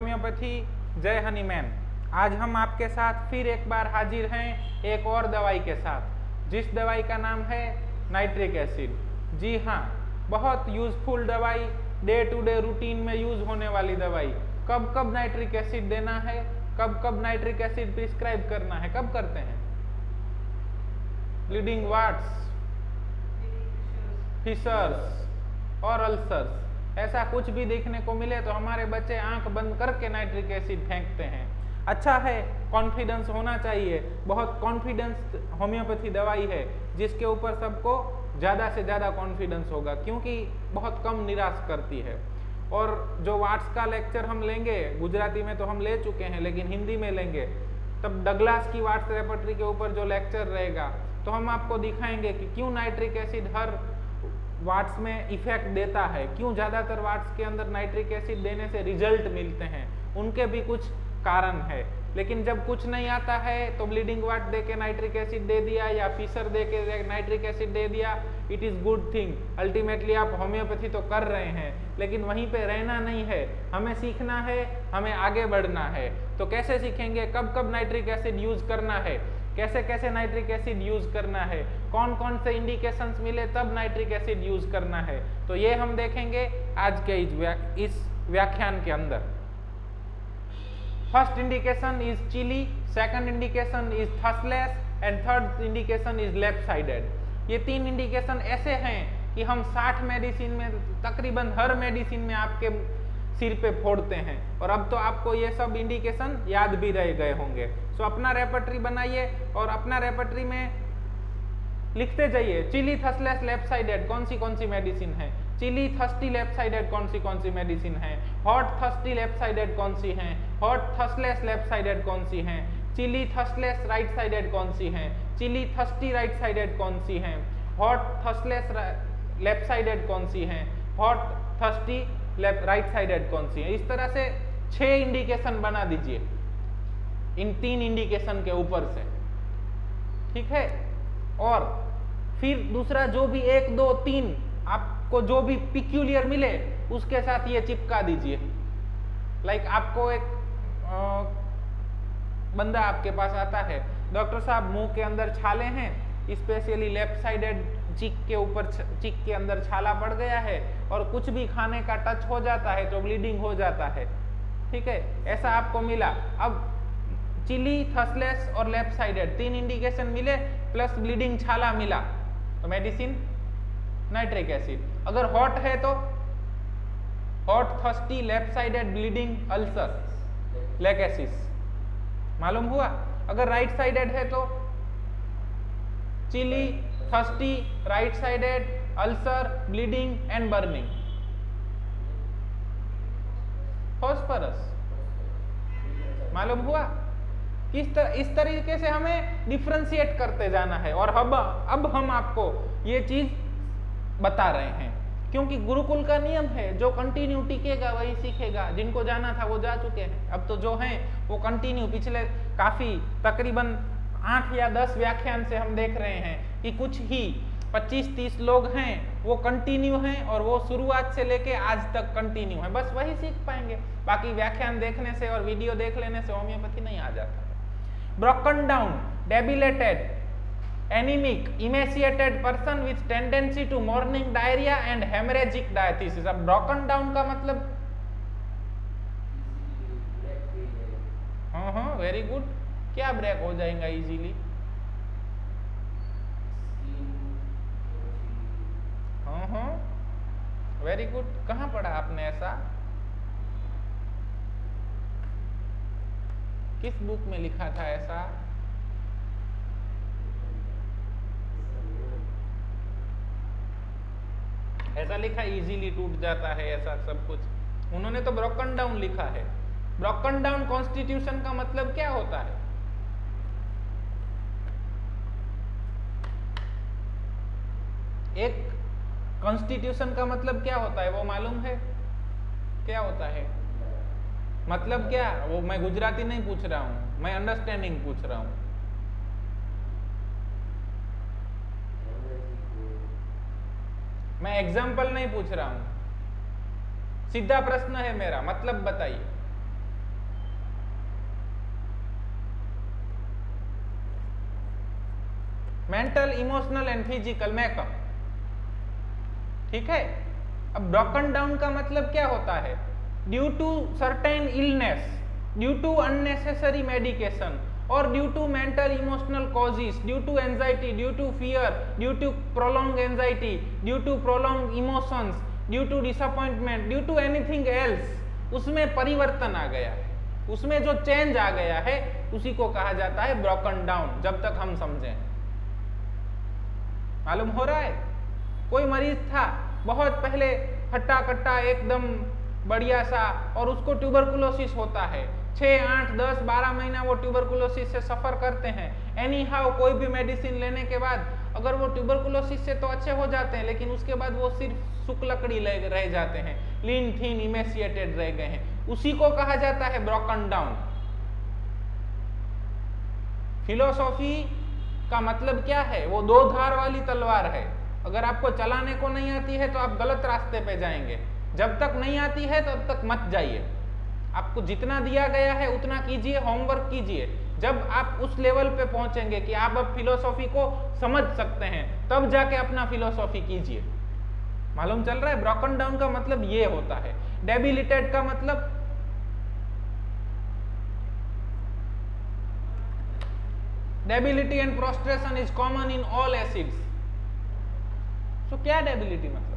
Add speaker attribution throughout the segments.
Speaker 1: Homeopathy जय Hahnemann. आज हम आपके साथ फिर एक बार हाजिर हैं एक और दवाई के साथ, जिस दवाई का नाम है नाइट्रिक एसिड। जी हाँ, बहुत यूजफुल दवाई, डे टू डे रूटीन में यूज होने वाली दवाई। कब कब नाइट्रिक एसिड देना है, कब कब नाइट्रिक एसिड प्रिस्क्राइब करना है, कब करते हैं? ब्लीडिंग वार्ड्स, फिशर्स और अल्सर्स, ऐसा कुछ भी देखने को मिले तो हमारे बच्चे आंख बंद करके नाइट्रिक एसिड फेंकते हैं। अच्छा है, कॉन्फिडेंस होना चाहिए। बहुत कॉन्फिडेंस होम्योपैथी दवाई है जिसके ऊपर सबको ज़्यादा से ज़्यादा कॉन्फिडेंस होगा, क्योंकि बहुत कम निराश करती है। और जो वाट्स का लेक्चर हम लेंगे, गुजराती में तो हम ले चुके हैं लेकिन हिंदी में लेंगे, तब डगलास की वाट्स रेपर्टरी के ऊपर जो लेक्चर रहेगा तो हम आपको दिखाएंगे कि क्यों नाइट्रिक एसिड हर वाट्स में इफेक्ट देता है, क्यों ज़्यादातर वाट्स के अंदर नाइट्रिक एसिड देने से रिजल्ट मिलते हैं। उनके भी कुछ कारण है। लेकिन जब कुछ नहीं आता है तो ब्लीडिंग वाट दे के नाइट्रिक एसिड दे दिया या फिशर दे के नाइट्रिक एसिड दे दिया, it is good thing. Ultimately आप होम्योपैथी तो कर रहे हैं, लेकिन वहीं पे रहना नहीं है, हमें सीखना है, हमें आगे बढ़ना है। तो कैसे सीखेंगे, कब कब नाइट्रिक एसिड यूज करना है, कैसे कैसे नाइट्रिक एसिड यूज करना है, कौन कौन से इंडिकेशंस मिले तब नाइट्रिक एसिड यूज करना है, तो ये हम देखेंगे आज के इस व्याख्यान के अंदर। First indication is chilly, second indication is thirstless and third indication is left sided. ये तीन इंडिकेशन ऐसे हैं कि हम 60 मेडिसिन में, तकरीबन हर मेडिसिन में आपके सिर पे फोड़ते हैं, और अब तो आपको ये सब इंडिकेशन याद भी रह गए होंगे। सो अपना रेपर्टरी बनाइए और अपना रेपर्टरी में लिखते जाइए, चिली थर्स्टलेस लेफ्ट साइडेड कौन सी मेडिसिन है, चिली थर्स्टी लेफ्ट साइडेड कौन सी मेडिसिन है, हॉट थर्स्टी लेफ्ट साइडेड कौन सी है, हॉट थर्स्टलेस लेफ्ट साइडेड कौन सी है, चिली थर्स्टलेस राइट साइडेड कौन सी है, चिली थर्स्टी राइट साइडेड कौन सी है, हॉट थर्स्टलेस लेफ्ट साइडेड कौन सी है, हॉट थर्स्टी राइट साइडेड कौन सी है। इस तरह से 6 इंडिकेशन बना दीजिए इन 3 इंडिकेशन के ऊपर से, ठीक है। और फिर दूसरा जो भी 1 2 3 आपको जो भी पिक्यूलियर मिले उसके साथ ये चिपका दीजिए। लाइक आपको एक बंदा आपके पास आता है, डॉक्टर साहब मुंह के अंदर छाले हैं, स्पेशली लेफ्ट साइडेड चिक के ऊपर, चिक के अंदर छाला पड़ गया है और कुछ भी खाने का टच हो जाता है तो ब्लीडिंग हो जाता है, ठीक है, ऐसा आपको मिला। अब चिली थर्स्टलेस और लेफ्ट साइडेड 3 इंडिकेशन मिले प्लस ब्लीडिंग छाला मिला, तो मेडिसिन नाइट्रिक एसिड। अगर हॉट है तो hot thirsty left sided bleeding ulcer lachesis, मालूम हुआ। अगर राइट साइडेड है तो chilly thirsty right sided ulcer bleeding and burning, phosphorus, मालूम हुआ। इस तरीके से हमें डिफ्रेंशिएट करते जाना है। और अब हम आपको ये चीज बता रहे हैं क्योंकि गुरुकुल का नियम है, जो कंटिन्यू टिकेगा वही सीखेगा। जिनको जाना था वो जा चुके हैं, अब तो जो हैं वो कंटिन्यू, पिछले काफी तकरीबन 8 या 10 व्याख्यान से हम देख रहे हैं कि कुछ ही 25-30 लोग हैं वो कंटिन्यू हैं, और वो शुरुआत से लेके आज तक कंटिन्यू है, बस वही सीख पाएंगे। बाकी व्याख्यान देखने से और वीडियो देख लेने से होम्योपैथी नहीं आ जाता है। Broken down, debilitated, anaemic, emaciated person with tendency to morning diarrhoea and haemorrhagic diathesis. अब ब्रोकन डाउन का मतलब, हाँ वेरी गुड, क्या ब्रेक हो जाएगा इजीली? हाँ वेरी गुड। कहाँ पढ़ा आपने ऐसा, किस बुक में लिखा था ऐसा? ऐसा लिखा इजीली टूट जाता है, ऐसा सब कुछ उन्होंने तो ब्रोकन डाउन लिखा है। ब्रोकन डाउन कॉन्स्टिट्यूशन का मतलब क्या होता है? एक कॉन्स्टिट्यूशन का मतलब क्या होता है वो मालूम है? क्या होता है मतलब क्या? वो मैं गुजराती नहीं पूछ रहा हूं, मैं अंडरस्टैंडिंग पूछ रहा हूं। मैं एग्जाम्पल नहीं पूछ रहा हूं, सीधा प्रश्न है मेरा, मतलब बताइए। Mental, emotional and physical makeup. ठीक है, अब ब्रोकन डाउन का मतलब क्या होता है? Due to certain illness, due to unnecessary medication और due to mental emotional causes, due to anxiety, due to fear, due to prolong anxiety, due to prolong emotions, due to disappointment, due to anything else, उसमें परिवर्तन आ गया है, उसमें जो change आ गया है उसी को कहा जाता है ब्रोकन डाउन। जब तक हम समझें, मालूम हो रहा है? कोई मरीज था बहुत पहले हट्टा कट्टा एकदम बढ़िया सा, और उसको ट्यूबरकुलोसिस होता है, 6, 8, 10, 12 महीना वो ट्यूबरकुलोसिस से सफर करते हैं। एनी हाउ कोई भी मेडिसिन लेने के बाद अगर वो ट्यूबरकुलोसिस से तो अच्छे हो जाते हैं, लेकिन उसके बाद वो सिर्फ सुख लकड़ी रह जाते हैं, लीन थीन इमेसिएटेड रह गए हैं, उसी को कहा जाता है ब्रोकन डाउन। फिलोसॉफी का मतलब क्या है? वो दो धार वाली तलवार है। अगर आपको चलाने को नहीं आती है तो आप गलत रास्ते पे जाएंगे, जब तक नहीं आती है तब तक मत जाइए। आपको जितना दिया गया है उतना कीजिए, होमवर्क कीजिए। जब आप उस लेवल पे पहुंचेंगे कि आप अब फिलोसॉफी को समझ सकते हैं, तब जाके अपना फिलोसॉफी कीजिए। मालूम चल रहा है? ब्रोकन डाउन का मतलब ये होता है। डेबिलिटेड का मतलब debility and prostration is common in all acids. तो क्या डेबिलिटी मतलब?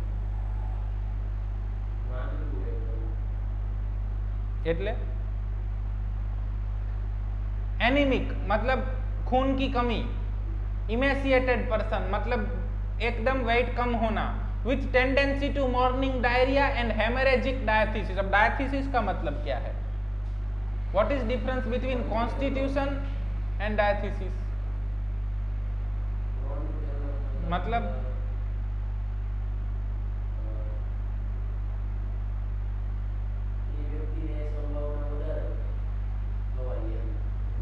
Speaker 1: એટલે एनीमिक मतलब खून की कमी, इमेसिएटेड पर्सन मतलब एकदम वेट कम होना, with tendency to morning diarrhoea and haemorrhagic diathesis. अब डायथिसिस का मतलब क्या है? What is difference between constitution and diathesis? मतलब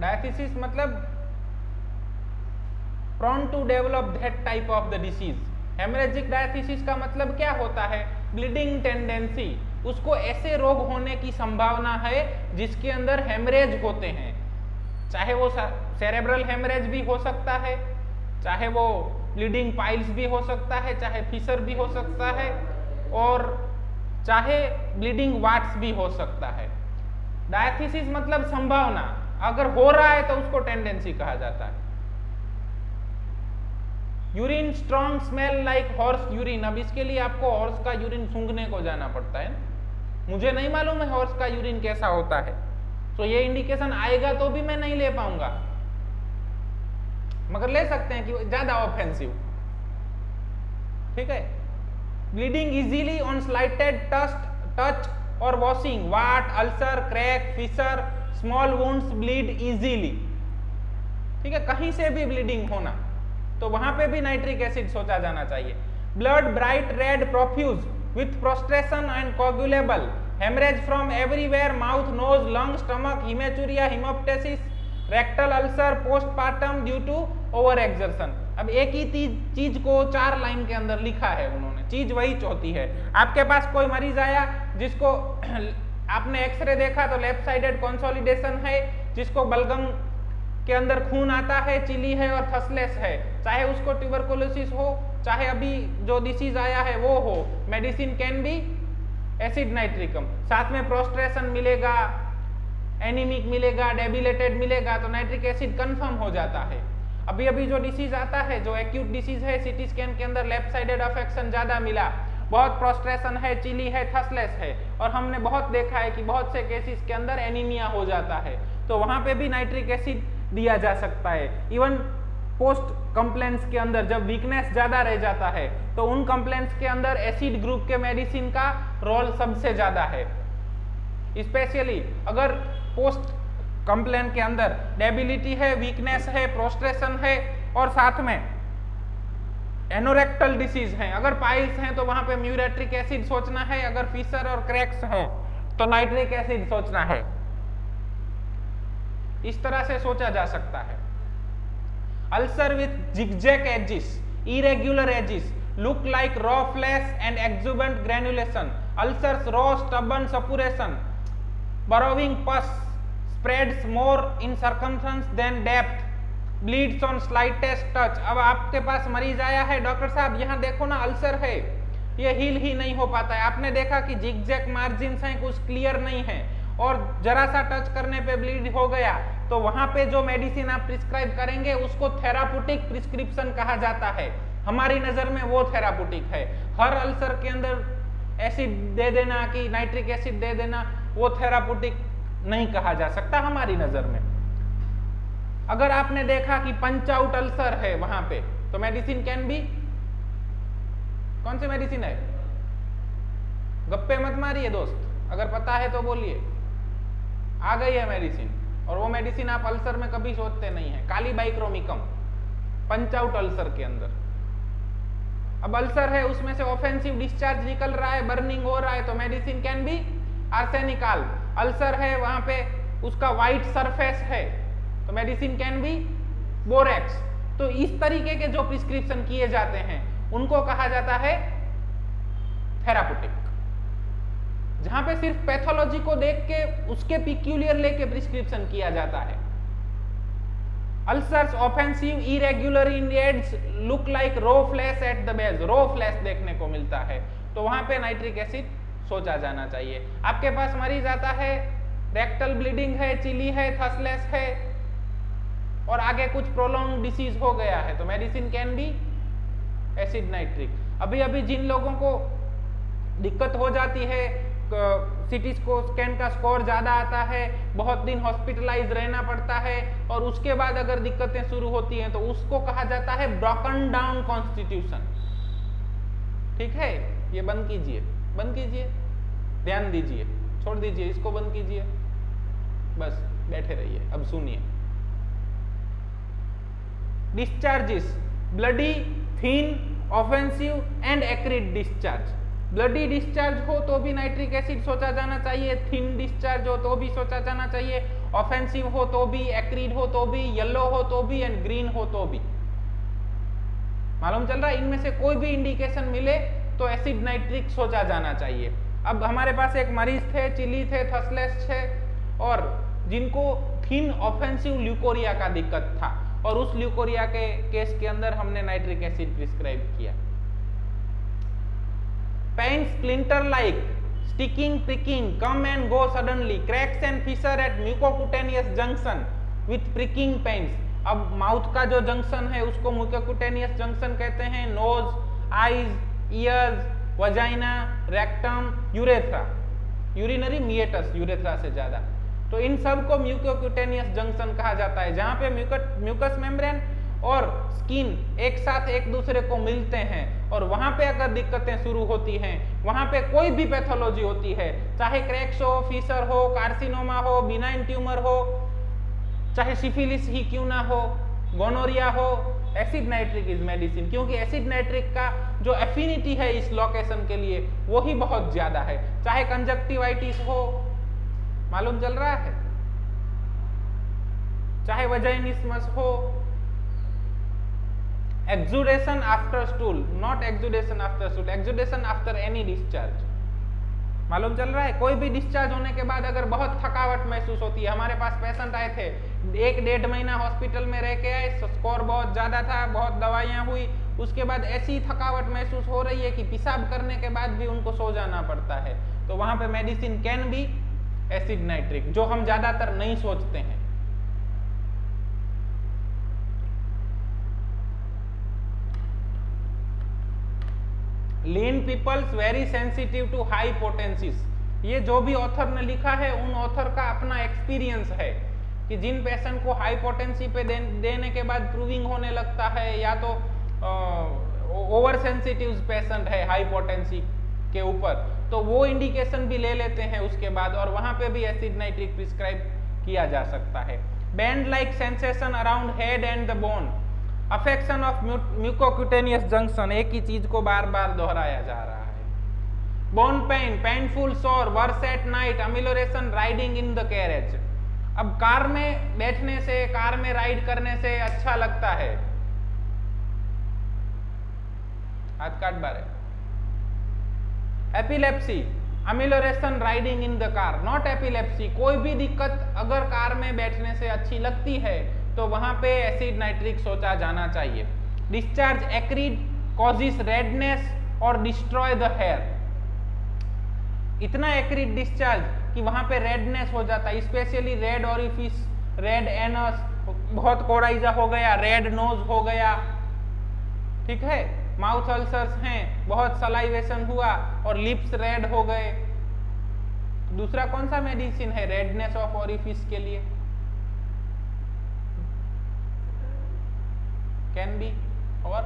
Speaker 1: डायथिसिस मतलब prone to develop that type of the disease। Haemorrhagic diathesis का मतलब क्या होता है? ब्लीडिंग टेंडेंसी, उसको ऐसे रोग होने की संभावना है जिसके अंदर हेमरेज होते हैं, चाहे वो सेरेब्रल हेमरेज भी हो सकता है, चाहे वो ब्लीडिंग पाइल्स भी हो सकता है, चाहे फिशर भी हो सकता है, और चाहे ब्लीडिंग वाट्स भी हो सकता है। डायथिसिस मतलब संभावना, अगर हो रहा है तो उसको टेंडेंसी कहा जाता है। Urine strong smell like horse urine. अब इसके लिए आपको हॉर्स का यूरिन सूंघने को जाना पड़ता है। मुझे नहीं मालूम है हॉर्स का यूरिन कैसा होता है, तो ये इंडिकेशन आएगा तो भी मैं नहीं ले पाऊंगा, मगर ले सकते हैं कि ज्यादा ऑफेंसिव। ठीक है। Bleeding easily on slighted touch और washing, wart, ulcer, crack, fissure, small wounds bleed easily. ठीक है, कहीं से भी ब्लीडिंग होना तो वहां पे भी नाइट्रिक एसिड सोचा जाना चाहिए। Blood bright red profuse with prostration and coagulable, haemorrhage from everywhere, mouth, nose, lung, stomach, haematuria, haemoptysis, rectal ulcer, postpartum due to over exertion. अब एक ही चीज को 4 लाइन के अंदर लिखा है उन्होंने, चीज वही चौथी है। आपके पास कोई मरीज आया जिसको आपने एक्सरे देखा तो लेफ्ट साइडेड कंसोलिडेशन है, जिसको बलगम के अंदर खून आता है, चिली है और थसलेस है, चाहे उसको ट्यूबरकुलोसिस हो, चाहे अभी जो डिसीज आया है वो हो, medicine can be acid nitricum. साथ में प्रोस्ट्रेशन मिलेगा, एनीमिक मिलेगा, डेबिलेटेड मिलेगा, तो नाइट्रिक एसिड कंफर्म हो जाता है। अभी अभी जो डिसीज आता है, जो एक्यूट डिसीज है, सीटी स्कैन के अंदर लेफ्ट साइडेड अफेक्शन ज्यादा मिला, बहुत प्रोस्ट्रेशन है, चिली है, थसलेस है, और हमने बहुत देखा है कि बहुत से केसेस के अंदर एनीमिया हो जाता है, तो वहां पे भी नाइट्रिक एसिड दिया जा सकता है। इवन पोस्ट कंप्लेंट्स के अंदर जब वीकनेस ज्यादा रह जाता है तो उन कंप्लेंट्स के अंदर एसिड ग्रुप के मेडिसिन का रोल सबसे ज्यादा है। स्पेशली अगर पोस्ट कंप्लेंट के अंदर डेबिलिटी है, वीकनेस है, प्रोस्ट्रेशन है और साथ में एनोरेक्टल डिसीज है, अगर पाइल्स हैं तो वहां पे म्यूरेट्रिक एसिड सोचना है, अगर फिशर और क्रैक्स है तो नाइट्रिक एसिड सोचना है। इस तरह से सोचा जा सकता है। Ulcer with zigzag edges, irregular edges, look like raw flesh and exuberant granulation, ulcers raw stubborn suppuration, burrowing pus spreads more in circumference than depth, bleeds on slightest touch. अब आपके पास मरीज आया है, डॉक्टर साहब यहाँ देखो ना अल्सर है, ये हील ही नहीं हो पाता है। आपने देखा कि जिगजैग मार्जिन्स हैं, कुछ क्लियर नहीं है, और जरा सा टच करने पे ब्लीड हो गया, तो वहां पे जो मेडिसिन आप प्रिस्क्राइब करेंगे उसको थेरापुटिक प्रिस्क्रिप्शन कहा जाता है। हमारी नजर में वो थेरापुटिक है। हर अल्सर के अंदर एसिड दे देना कि नाइट्रिक एसिड दे देना, वो थेरापुटिक नहीं कहा जा सकता हमारी नजर में। अगर आपने देखा कि पंच आउट अल्सर है वहां पे, तो मेडिसिन कैन बी, कौन सी मेडिसिन है? गप्पे मत मारिए दोस्त, अगर पता है तो बोलिए। आ गई है मेडिसिन, और वो मेडिसिन आप अल्सर में कभी सोचते नहीं है, काली बाइक्रोमिकम, पंच आउट अल्सर के अंदर। अब अल्सर है, उसमें से ऑफेंसिव डिस्चार्ज निकल रहा है, बर्निंग हो रहा है, तो मेडिसिन कैन बी आर्सेनिकाल। अल्सर है, वहां पे उसका व्हाइट सरफेस है, तो मेडिसिन कैन बी बोरेक्स। तो इस तरीके के जो प्रिस्क्रिप्शन किए जाते हैं उनको कहा जाता है थेरापुटिक, जहां पे सिर्फ पैथोलॉजी को देख के उसके पिक्यूलियर लेके प्रिस्क्रिप्शन किया जाता है। Ulcers offensive irregular edges look like raw flesh at the base, raw flesh देखने को मिलता है, तो वहां पे नाइट्रिक एसिड सोचा जाना चाहिए। आपके पास मरीज आता है, रेक्टल ब्लीडिंग है, चिली है, थसलेस है, और आगे कुछ प्रोलॉन्ग डिसीज हो गया है, तो medicine can be acid nitric. अभी अभी जिन लोगों को दिक्कत हो जाती है, सीटी स्कैन का स्कोर ज्यादा आता है, बहुत दिन हॉस्पिटलाइज रहना पड़ता है, और उसके बाद अगर दिक्कतें शुरू होती हैं तो उसको कहा जाता है ब्रोकन डाउन कॉन्स्टिट्यूशन। ठीक है, ये बंद कीजिए, बंद कीजिए, ध्यान दीजिए, छोड़ दीजिए, इसको बंद कीजिए, बस बैठे रहिए। अब सुनिए, discharges bloody, thin, offensive and acrid discharge. Bloody discharge हो तो भी नाइट्रिक एसिड सोचा जाना चाहिए, थिन डिस्चार्ज हो तो भी सोचा जाना चाहिए, ऑफेंसिव हो तो भी, एक्रिड हो तो भी, येलो हो तो भी, एंड ग्रीन हो तो भी। मालूम चल रहा है? इनमें से कोई भी इंडिकेशन मिले तो एसिड नाइट्रिक सोचा जाना चाहिए। अब हमारे पास एक मरीज थे, चिली थे, थसलेस थे, और जिनको थिन ऑफेंसिव ल्यूकोरिया का दिक्कत था, और उस ल्यूकोरिया के केस के अंदर हमने नाइट्रिक एसिड प्रिस्क्राइब किया। Pain splinter like, sticking, pricking, come and go suddenly, cracks and fissure at mucocutaneous junction with pricking pains. अब माउथ का जो जंक्शन है उसको म्यूकोकुटेनियस जंक्शन कहते हैं। Nose, eyes, ears, vagina, rectum, urethra, urinary meatus, urethra से ज्यादा, तो इन सब को म्यूकोक्यूटेनियस जंक्शन कहा जाता है, जहां पे म्यूकस मेम्ब्रेन और स्किन एक साथ एक दूसरे को मिलते हैं, और वहां पे अगर दिक्कतें शुरू होती हैं, वहां पे कोई भी पैथोलॉजी होती है, चाहे क्रैक्स हो, फिशर हो, कार्सिनोमा हो, बिनाइन ट्यूमर हो, चाहे सिफिलिस ही क्यों ना हो, गोनोरिया हो, एसिड नाइट्रिक इज मेडिसिन। क्योंकि एसिड नाइट्रिक का जो एफिनिटी है इस लोकेशन के लिए वो ही बहुत ज्यादा है। चाहे कंजक्टिवाइटिस हो, मालूम चल रहा है, चाहे वजाइनिस्मस हो, exudation after stool, not exudation after stool, exudation after any discharge, मालूम चल रहा है? कोई भी डिस्चार्ज होने के बाद अगर बहुत थकावट महसूस होती है, हमारे पास पेशेंट आए थे, 1-1.5 महीना हॉस्पिटल में रह के आए, स्कोर बहुत ज्यादा था, बहुत दवाइयां हुई, उसके बाद ऐसी थकावट महसूस हो रही है कि पेशाब करने के बाद भी उनको सो जाना पड़ता है, तो वहां पे medicine can be acid nitric, जो हम ज्यादातर नहीं सोचते हैं। Lean peoples very sensitive to high potencies, ये जो भी ऑथर ने लिखा है उन ऑथर का अपना एक्सपीरियंस है कि जिन पेशेंट को हाई पोटेंसी पे देने के बाद प्रूविंग होने लगता है, या तो ओवर सेंसिटिव पेशेंट है हाई पोटेंसी के ऊपर, तो वो इंडिकेशन भी ले लेते हैं उसके बाद, और वहां पे भी एसिड नाइट्रिक प्रिस्क्राइब किया जा सकता है। Band like sensation around head and the bone, affection of mucocutaneous junction, एक ही चीज को बार बार दोहराया जा रहा है। Bone pain, painful sore, worse at night, amelioration riding in the carriage. अब कार में बैठने से, कार में राइड करने से अच्छा लगता है, हाथ काट बारे। Epilepsy, amelioration riding in the car, not epilepsy. कोई भी दिक्कत अगर कार में बैठने से अच्छी लगती है तो वहां पे एसिड नाइट्रिक सोचा जाना चाहिए। डिस्चार्ज एक्रिड कॉजेस रेडनेस और डिस्ट्रॉय द हेयर। इतना एक्रिड डिस्चार्ज कि वहां पे रेडनेस हो जाता है, specially red orifice, red anus, बहुत कोराइजा हो गया, रेड नोज हो गया, ठीक है, माउथ अल्सर्स हैं, बहुत सलाइवेशन हुआ और लिप्स रेड हो गए। दूसरा कौन सा मेडिसिन है रेडनेस ऑफ ऑरिफिस के लिए? कैन बी और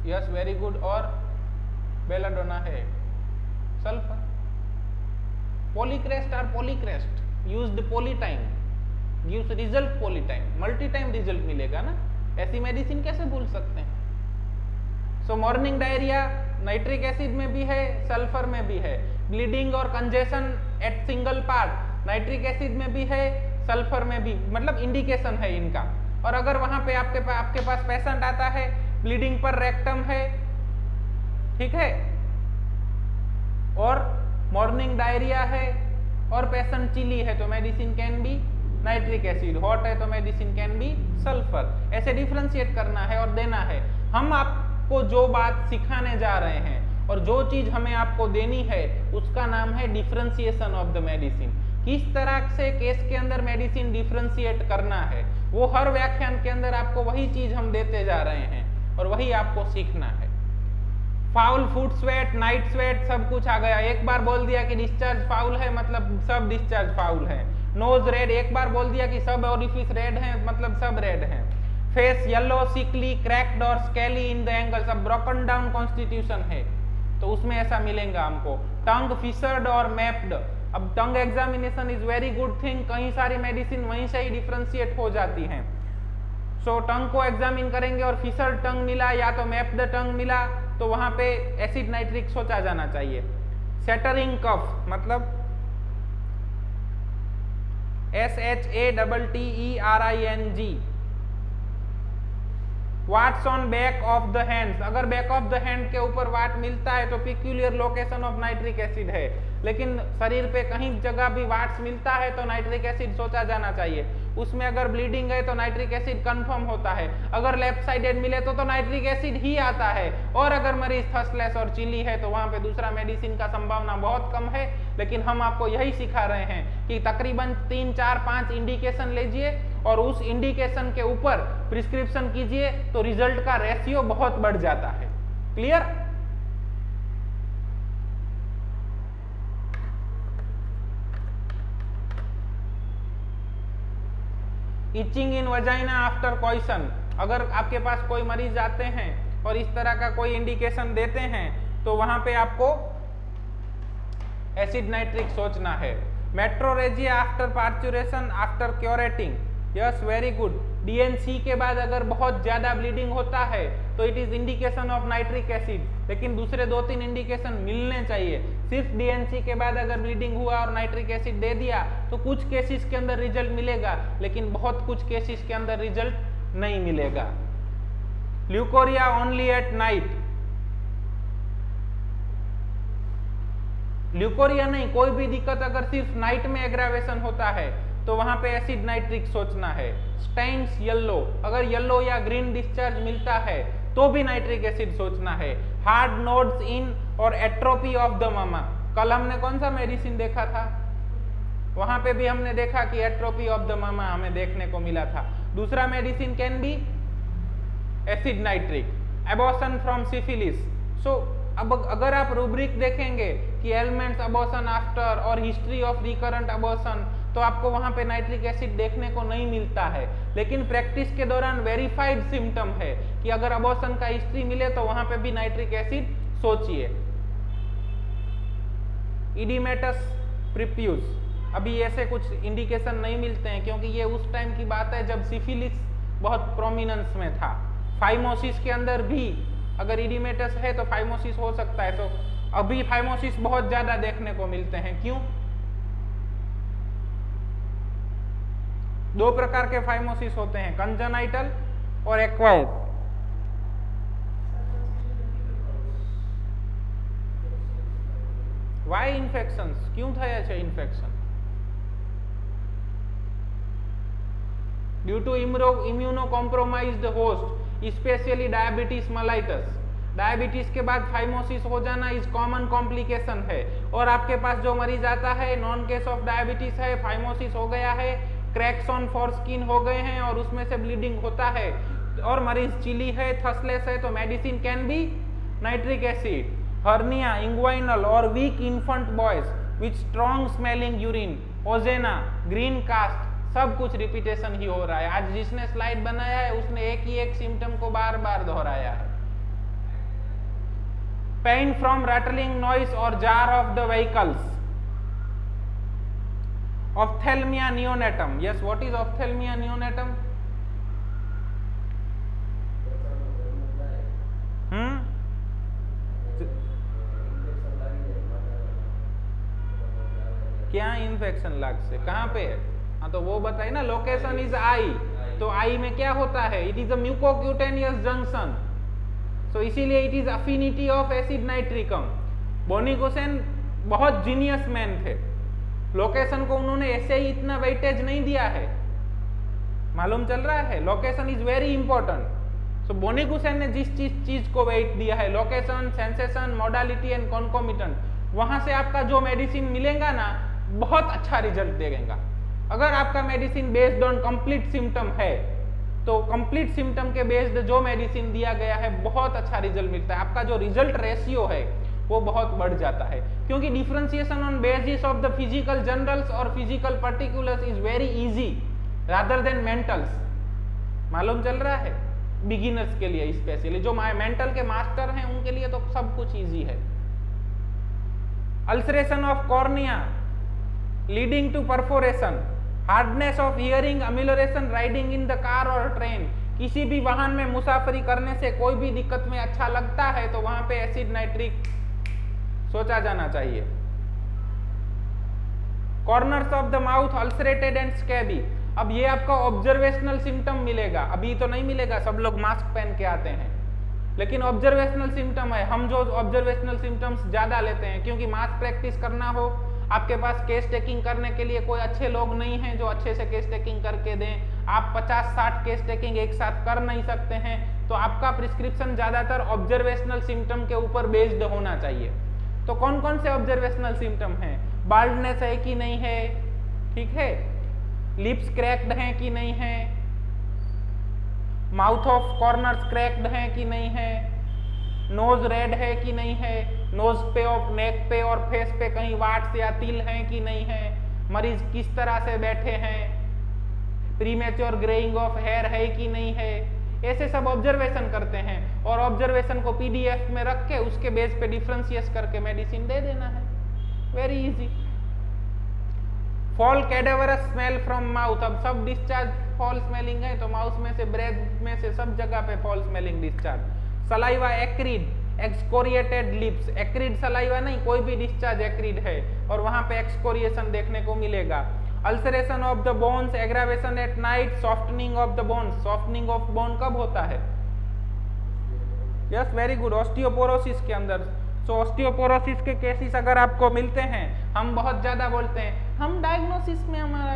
Speaker 1: यस वेरी गुड, और बेलाडोना है। सल्फर, पॉलीक्रेस्ट और polycrest used polytime gives result polytime, multi time result मिलेगा ना, ऐसी मेडिसिन कैसे भूल सकते हैं? So morning diarrhoea nitric acid में भी है, सल्फर में भी है। ब्लीडिंग और congestion at single part nitric acid में भी है, सल्फर में भी, मतलब इंडिकेशन है इनका। और अगर वहां पे आपके पास पेशेंट आता है ब्लीडिंग पर रेक्टम है, ठीक है, और मॉर्निंग डायरिया है और पेशेंट चिली है, तो medicine can be nitric acid. Hot है तो मेडिसिन कैन बी सल्फर। ऐसे डिफरेंशिएट करना है और देना है। हम आपको जो बात सिखाने जा रहे हैं और जो चीज हमें आपको देनी है उसका नाम है डिफरेंशिएशन ऑफ द मेडिसिन। किस तरह से केस के अंदर मेडिसिन डिफरेंशिएट करना है, वो हर व्याख्यान के अंदर आपको वही चीज हम देते जा रहे हैं और वही आपको सीखना है। Foul, foot sweat, night sweat, सब कुछ आ गया। एक बार बोल दिया कि डिस्चार्ज फाउल है मतलब सब डिस्चार्ज फाउल है। नोज रेड, एक बार बोल दिया कि सब ऑरिफिस रेड है मतलब सब रेड है। फेस येलो, सिकली, क्रैक्ड और स्केली इन द एंगल, सब ब्रोकन डाउन कॉन्स्टिट्यूशन है तो उसमें ऐसा मिलेगा हमको। टंग फिशर्ड और मैप्ड, अब tongue examination is very good thing, कई सारी मेडिसिन वहीं से ही डिफरेंशिएट हो जाती हैं। सो टंग को एग्जामिन करेंगे और फिशर टंग मिला या तो मैप्ड टंग मिला तो वहां पे एसिड नाइट्रिक सोचा जाना चाहिए। सेटरिंग कफ मतलब SHATTERING। Warts on back of the hands, अगर बैक ऑफ द हैंड के ऊपर वाट मिलता है तो peculiar location of nitric acid है, लेकिन शरीर पे कहीं जगह भी वाट्स मिलता है तो नाइट्रिक एसिड सोचा जाना चाहिए। उसमें अगर ब्लीडिंग है तो नाइट्रिक एसिड कंफर्म होता है। अगर लेफ्ट साइडेड मिले तो नाइट्रिक एसिड ही आता है। और अगर मरीज थर्स्टलेस और चिली है तो वहां पे दूसरा मेडिसिन का संभावना बहुत कम है। लेकिन हम आपको यही सिखा रहे हैं कि तकरीबन 3, 4, 5 इंडिकेशन लीजिए और उस इंडिकेशन के ऊपर प्रिस्क्रिप्शन कीजिए तो रिजल्ट का रेशियो बहुत बढ़ जाता है। क्लियर? इचिंग इन वजाइना आफ्टर क्वेश्चन, अगर आपके पास कोई मरीज आते हैं और इस तरह का कोई इंडिकेशन देते हैं तो वहां पे आपको एसिड नाइट्रिक सोचना है। Metrorrhagia after parturition after curetting, yes very good. DNC के बाद अगर बहुत ज्यादा ब्लीडिंग होता है तो it is indication of nitric acid, लेकिन दूसरे 2-3 इंडिकेशन मिलने चाहिए। सिर्फ डीएनसी के बाद अगर ब्लीडिंग हुआ और नाइट्रिक एसिड दे दिया तो कुछ केसेस के अंदर रिजल्ट मिलेगा, लेकिन बहुत कुछ केसेस के अंदर रिजल्ट नहीं मिलेगा। Leucorrhoea only at night, leucorrhoea नहीं, कोई भी दिक्कत अगर सिर्फ नाइट में एग्रावेशन होता है तो वहां पे एसिड नाइट्रिक सोचना है। स्टेन्स येलो, अगर येलो या ग्रीन डिस्चार्ज मिलता है तो भी नाइट्रिक एसिड सोचना है। हार्ड नोड्स इन और एट्रोपी ऑफ द मामा, कल हमने कौन सा मेडिसिन देखा था, वहां पे भी हमने देखा कि एट्रोपी ऑफ द मामा हमें देखने को मिला था। दूसरा medicine can be acid nitric. Abortion from syphilis, सो अब अगर आप रूब्रिक देखेंगे कि एलिमेंट्स अबॉर्शन आफ्टर और हिस्ट्री ऑफ रिकरेंट अबॉर्शन, तो आपको वहां पे नाइट्रिक एसिड देखने को नहीं मिलता है, लेकिन प्रैक्टिस के दौरान वेरीफाइड सिम्टम है कि अगर अबॉर्शन का हिस्ट्री मिले तो वहां पे भी नाइट्रिक एसिड सोचिए। इडिमेटस प्रिप्यूस, अभी ऐसे कुछ इंडिकेशन नहीं मिलते हैं क्योंकि ये उस टाइम की बात है जब सिफिलिस बहुत प्रोमिनेंस में था। फाइमोसिस के अंदर भी अगर इडिमेटस है तो फाइमोसिस हो सकता है, तो अभी फाइमोसिस बहुत ज्यादा देखने को मिलते हैं। क्यों? 2 प्रकार के फाइमोसिस होते हैं, कंजेनाइटल और एक्वायर्ड। वाई इन्फेक्शंस, क्यों था ऐसे infection? Due to immunocompromised host, specially diabetes mellitus. Diabetes के बाद फाइमोसिस हो जाना इस कॉमन कॉम्प्लिकेशन है। और आपके पास जो मरीज आता है नॉन केस ऑफ डायबिटीज है, फाइमोसिस हो गया है, क्रैक्स ऑन फॉर स्किन हो गए हैं और उसमें से ब्लीडिंग होता है, और मरीज चिली है, थसलेस है, तो medicine can be nitric acid. Hernia, inguinal और weak infant boys with strong smelling urine, ozaena, green cast, सब कुछ रिपीटेशन ही हो रहा है। आज जिसने स्लाइड बनाया है उसने एक ही एक सिम्टम को बार बार दोहराया है। पेन फ्रॉम रटलिंग नॉइस और jar of the vehicles, ophthalmia neonatorum. Yes, what is ophthalmia neonatorum? क्या इन्फेक्शन लग से, कहाँ पे है? हाँ तो वो बताइए ना। लोकेशन इज आई, तो आई में क्या होता है? It is a mucocutaneous junction, so इसीलिए it is affinity of acid nitricum. Boenninghausen बहुत जीनियस मैन थे, लोकेशन को उन्होंने ऐसे ही इतना वेटेज नहीं दिया है, मालूम चल रहा है? Location is very important. So Boenninghausen ने जिस चीज को वेट दिया है, location, sensation, modality and concomitant, वहां से आपका जो मेडिसिन मिलेगा ना बहुत अच्छा रिजल्ट देगा। अगर आपका medicine based on complete symptom है तो कंप्लीट सिम्टम के बेस्ड जो मेडिसिन दिया गया है बहुत अच्छा रिजल्ट मिलता है। आपका जो रिजल्ट रेशियो है वो बहुत बढ़ जाता है, क्योंकि differentiation on basis of the physical generals और physical particulars is very easy rather than mentals. मालूम चल रहा है? बिगिनर्स के लिए स्पेशली, जो मेंटल के मास्टर हैं उनके लिए तो सब कुछ इजी है। Ulceration of cornea leading to perforation, hardness of hearing, amelioration riding in the car और ट्रेन। किसी भी वाहन में मुसाफरी करने से कोई भी दिक्कत में अच्छा लगता है तो वहां पे एसिड नाइट्रिक सोचा जाना चाहिए। Corners of the mouth ulcerated and scabby, अब ये आपका ऑब्जर्वेशनल सिम्टम मिलेगा, अभी तो नहीं मिलेगा, सब लोग मास्क पहन के आते हैं, लेकिन ऑब्जर्वेशनल सिम्टम है। हम जो ऑब्जर्वेशनल सिम्टम्स ज्यादा लेते हैं, क्योंकि मास्क प्रैक्टिस करना हो, आपके पास केस टेकिंग करने के लिए कोई अच्छे लोग नहीं हैं जो अच्छे से केस टेकिंग करके दें, आप 50-60 केस टेकिंग एक साथ कर नहीं सकते हैं, तो आपका प्रिस्क्रिप्शन ज्यादातर ऑब्जर्वेशनल सिम्टम के ऊपर बेस्ड होना चाहिए। तो कौन कौन से ऑब्जर्वेशनल सिम्टम हैं? बाल्डनेस है कि नहीं है, ठीक है, लिप्स क्रैक्ड हैं कि नहीं है, माउथ ऑफ कॉर्नर्स क्रैक्ड हैं कि नहीं है, नोज रेड है कि नहीं है, नोज पे और नेक पे और फेस पे कहीं वाट्स या तिल हैं कि नहीं है, मरीज किस तरह से बैठे हैं, प्रीमेच्योर ग्रेइंग ऑफ हेयर है कि नहीं है, ऐसे सब ऑब्जर्वेशन करते हैं और ऑब्जर्वेशन को पीडीएफ में रख के उसके बेस पे डिफरेंशिएट करके मेडिसिन दे देना है, very easy. Foul cadaverous smell from mouth, अब सब डिस्चार्ज फॉल स्मेलिंग है तो माउथ में से, ब्रेथ में से, सब जगह पे foul smelling discharge. Saliva acrid, excoriated lips, acrid saliva नहीं, कोई भी डिस्चार्ज एक्रिड है और वहां पे एक्सकोरिएशन देखने को मिलेगा। Ulceration of the bones, aggravation at night, softening of the bones, softening of bone कब होता है? यस, वेरी गुड, ऑस्टियोपोरोसिस के अंदर। सो ऑस्टियोपोरोसिस के केसेस अगर आपको मिलते हैं, हम बहुत ज्यादा बोलते हैं हम डायग्नोसिस में, हमारा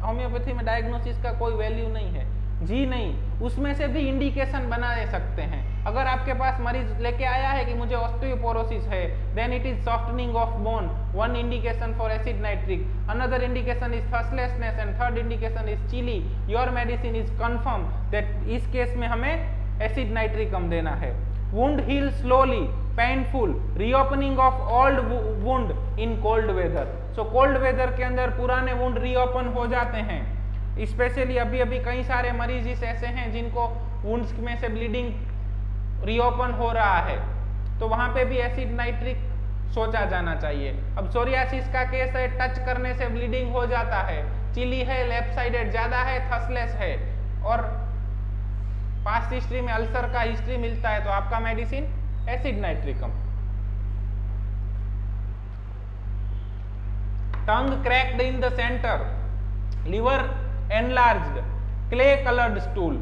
Speaker 1: होम्योपैथी में डायग्नोसिस का कोई वैल्यू नहीं है जी, नहीं, उसमें से भी इंडिकेशन बना सकते हैं। अगर आपके पास मरीज लेके आया है कि मुझे ऑस्टियोपोरोसिस है, then it is softening of bone, one indication for acid nitric, another indication is thirstlessness and third indication is chilly, your medicine is confirm that इस केस में हमें एसिड नाइट्रिकम देना है। Wound heal slowly, painful, reopening of old wound in cold weather. So cold weather के अंदर पुराने wound reopen हो जाते हैं, स्पेशली अभी अभी कई सारे मरीज ऐसे हैं जिनको वुंड्स में से ब्लीडिंग रीओपन हो रहा है, तो वहां पे भी एसिड नाइट्रिक सोचा जाना चाहिए। अब सोरियासिस का केस है, टच करने से ब्लीडिंग हो जाता है, चिली है, लेफ्ट साइडेड ज्यादा है, थसलेस है और पास्ट हिस्ट्री में अल्सर का हिस्ट्री मिलता है, तो आपका medicine acid nitricum. Tongue cracked in the centre, liver enlarged, clay colored stool,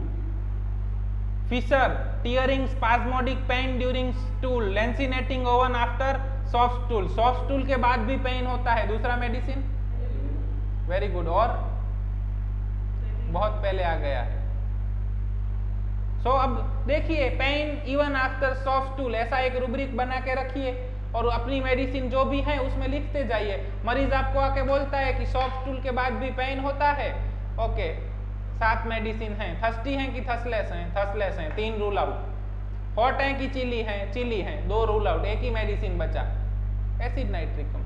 Speaker 1: fissure, tearing, spasmodic pain during stool, lancinating oven after soft stool, soft stool के बाद भी पेन होता है, दूसरा मेडिसिन, वेरी गुड। और बहुत पहले आ गया है। सो अब देखिए, pain even after soft stool, ऐसा एक रूब्रिक बना के रखिए और अपनी मेडिसिन जो भी है उसमें लिखते जाइए। मरीज आपको आके बोलता है कि सॉफ्ट टूल के बाद भी पेन होता है, ओके 7 मेडिसिन है। थर्स्टी है कि थर्स्टलेस है? थर्स्टलेस है, 3 रूल आउट। हॉट है कि चिली है? चिली है, 2 रूल आउट, एक ही मेडिसिन बचा, एसिड नाइट्रिकम।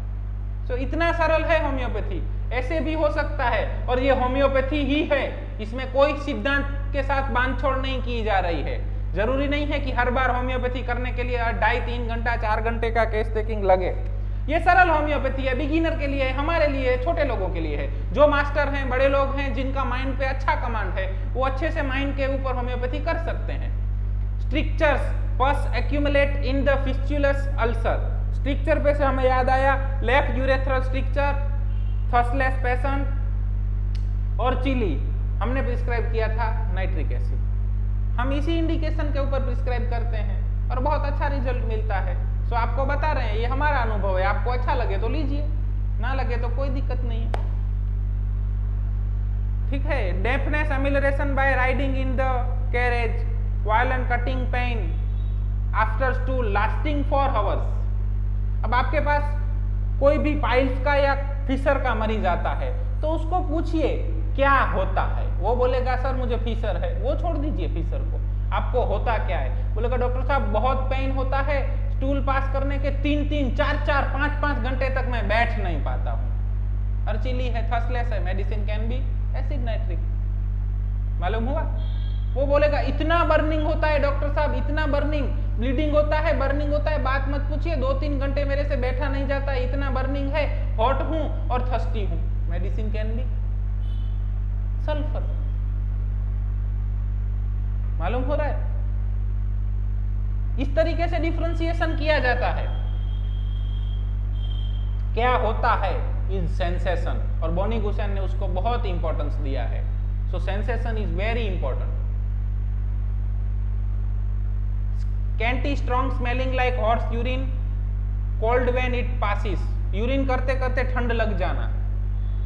Speaker 1: सो इतना सरल है होम्योपैथी। ऐसे भी हो सकता है, और ये होम्योपैथी ही है, इसमें कोई सिद्धांत के साथ बांधछोड़ नहीं की जा रही है। जरूरी नहीं है कि हर बार होम्योपैथी करने के लिए 2.5-3 घंटा 4 घंटे का केस टेकिंग लगे। ये सरल होम्योपैथी है, बिगिनर के लिए है, हमारे लिए है, छोटे लोगों के लिए है। जो मास्टर हैं, बड़े लोग हैं, जिनका माइंड पे अच्छा कमांड है, वो अच्छे से माइंड के ऊपर होम्योपैथी कर सकते हैं। Strictures pus accumulate in the fistulous ulcer. Stricture पे से हमें याद आया left urethral stricture, thirstless patient और चिली हमने प्रिस्क्राइब किया था नाइट्रिक एसिड। हम इसी इंडिकेशन के ऊपर प्रिस्क्राइब करते हैं और बहुत अच्छा रिजल्ट मिलता है। सो आपको बता रहे हैं, ये हमारा अनुभव है। आपको अच्छा लगे तो लीजिए, ना लगे तो कोई दिक्कत नहीं है, ठीक है। Deafness amelioration by riding in the carriage, violent cutting pain after stool lasting for hours. अब आपके पास कोई भी पाइल्स का या फिशर का मरीज आता है तो उसको पूछिए क्या होता है, वो बोलेगा सर मुझे फिशर है। वो छोड़ दीजिए फिशर को, आपको होता क्या है? बोलेगा डॉक्टर साहब बहुत पेन होता है, स्टूल पास करने के 3-3, 4-4, 5-5 घंटे तक मैं बैठ नहीं पाता हूँ। और चिली है, थर्स्टलेस है, medicine can be acid nitric. मालूम हुआ? वो बोलेगा इतना बर्निंग होता है डॉक्टर साहब, इतना बर्निंग, ब्लीडिंग होता है, बर्निंग होता है, बात मत पूछिए, 2-3 घंटे मेरे से बैठा नहीं जाता, इतना बर्निंग है, हॉट हूं और थर्स्टी हूं। Medicine can B sulphur. मालूम हो रहा है? इस तरीके से डिफरेंशिएशन किया जाता है क्या होता है इज सेंसेशन, और बोनी गुसेन ने उसको बहुत इंपॉर्टेंस दिया है। So sensation is very important. Scanty strong smelling like horse urine, cold when it passes. Urine करते करते ठंड लग जाना,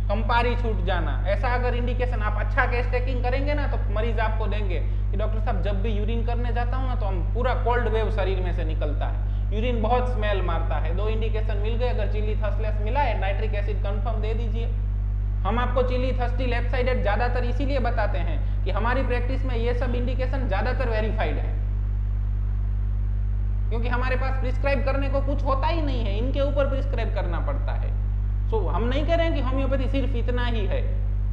Speaker 1: कंपारी छूट जाना, ऐसा अगर इंडिकेशन, आप अच्छा केस टेकिंग करेंगे ना तो मरीज आपको देंगे कि डॉक्टर साहब जब भी यूरिन करने जाता हूँ ना तो हम पूरा कोल्ड वेव शरीर में से निकलता है, यूरिन बहुत स्मेल मारता है। 2 इंडिकेशन मिल गए। अगर चिली थर्स्टलेस मिला है, नाइट्रिक एसिड कंफर्म दे दीजिए। हम आपको चिली थर्स्टी लेफ्ट साइडेड ज्यादातर इसीलिए बताते हैं कि हमारी प्रैक्टिस में ये सब इंडिकेशन ज्यादातर वेरीफाइड है, क्योंकि हमारे पास प्रिस्क्राइब करने को कुछ होता ही नहीं है, इनके ऊपर प्रिस्क्राइब करना पड़ता है। सो हम नहीं कह रहे हैं कि होम्योपैथी सिर्फ इतना ही है,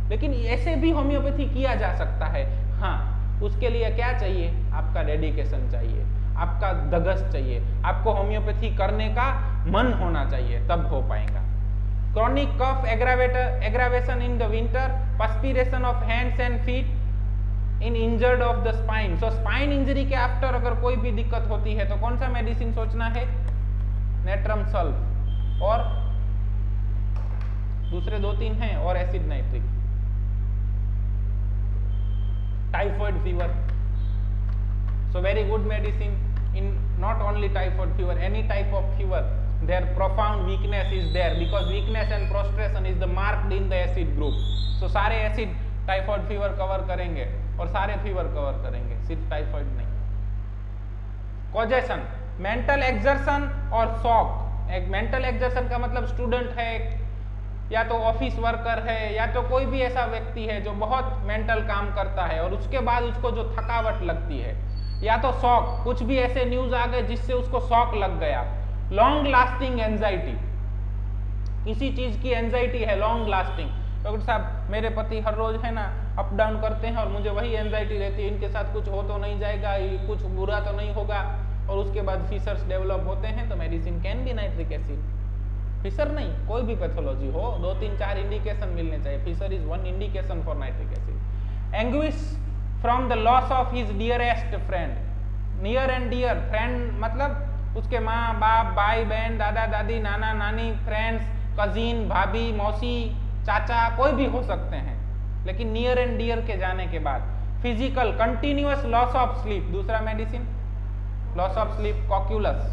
Speaker 1: लेकिन ऐसे भी होम्योपैथी किया जा सकता है। हाँ, उसके लिए क्या चाहिए? आपका डेडिकेशन चाहिए, आपका धगस चाहिए, आपको होम्योपैथी करने का मन होना चाहिए, तब हो पाएगा। Chronic cough aggravation in the winter, perspiration of hands and feet in injured of the spine. So spine injury के आफ्टर अगर कोई भी दिक्कत होती है तो कौन सा मेडिसिन सोचना है? नेट्रम सल्फ, और दूसरे 2-3 हैं, और acid nitric. Typhoid fever, so very good medicine in not only typhoid fever, any type of fever, their profound weakness is there because weakness and prostration is the marked in the acid group. So सारे acid typhoid fever cover करेंगे और सारे fever cover करेंगे, सिर्फ typhoid नहीं। Causation, mental exertion और shock. एक mental exertion का मतलब स्टूडेंट है या तो ऑफिस वर्कर है या तो कोई भी ऐसा व्यक्ति है जो बहुत मेंटल काम करता है और उसके बाद उसको जो थकावट लगती है, या तो शॉक, कुछ भी ऐसे न्यूज आ गए जिससे उसको शॉक लग गया। लॉन्ग लास्टिंग एंजाइटी, किसी चीज की एंजाइटी है लॉन्ग लास्टिंग। डॉक्टर साहब मेरे पति हर रोज है ना अप डाउन करते हैं और मुझे वही एंजाइटी रहती है, इनके साथ कुछ हो तो नहीं जाएगा, कुछ बुरा तो नहीं होगा, और उसके बाद फिशर्स डेवलप होते हैं, तो medicine can be nitric acid. Fissure नहीं, कोई भी पैथोलॉजी हो, 2-3-4 इंडिकेशन मिलने चाहिए। Fissure is 1 indication for nitric acid. Anguish from the loss of his dearest friend. Near and dear friend मतलब उसके माँ बाप, भाई बहन, दादा दादी, नाना नानी, फ्रेंड्स, कजिन, भाभी, मौसी, चाचा, कोई भी हो सकते हैं, लेकिन नियर एंड डियर के जाने के बाद। Physical continuous loss of sleep, दूसरा medicine loss of sleep, cocculus.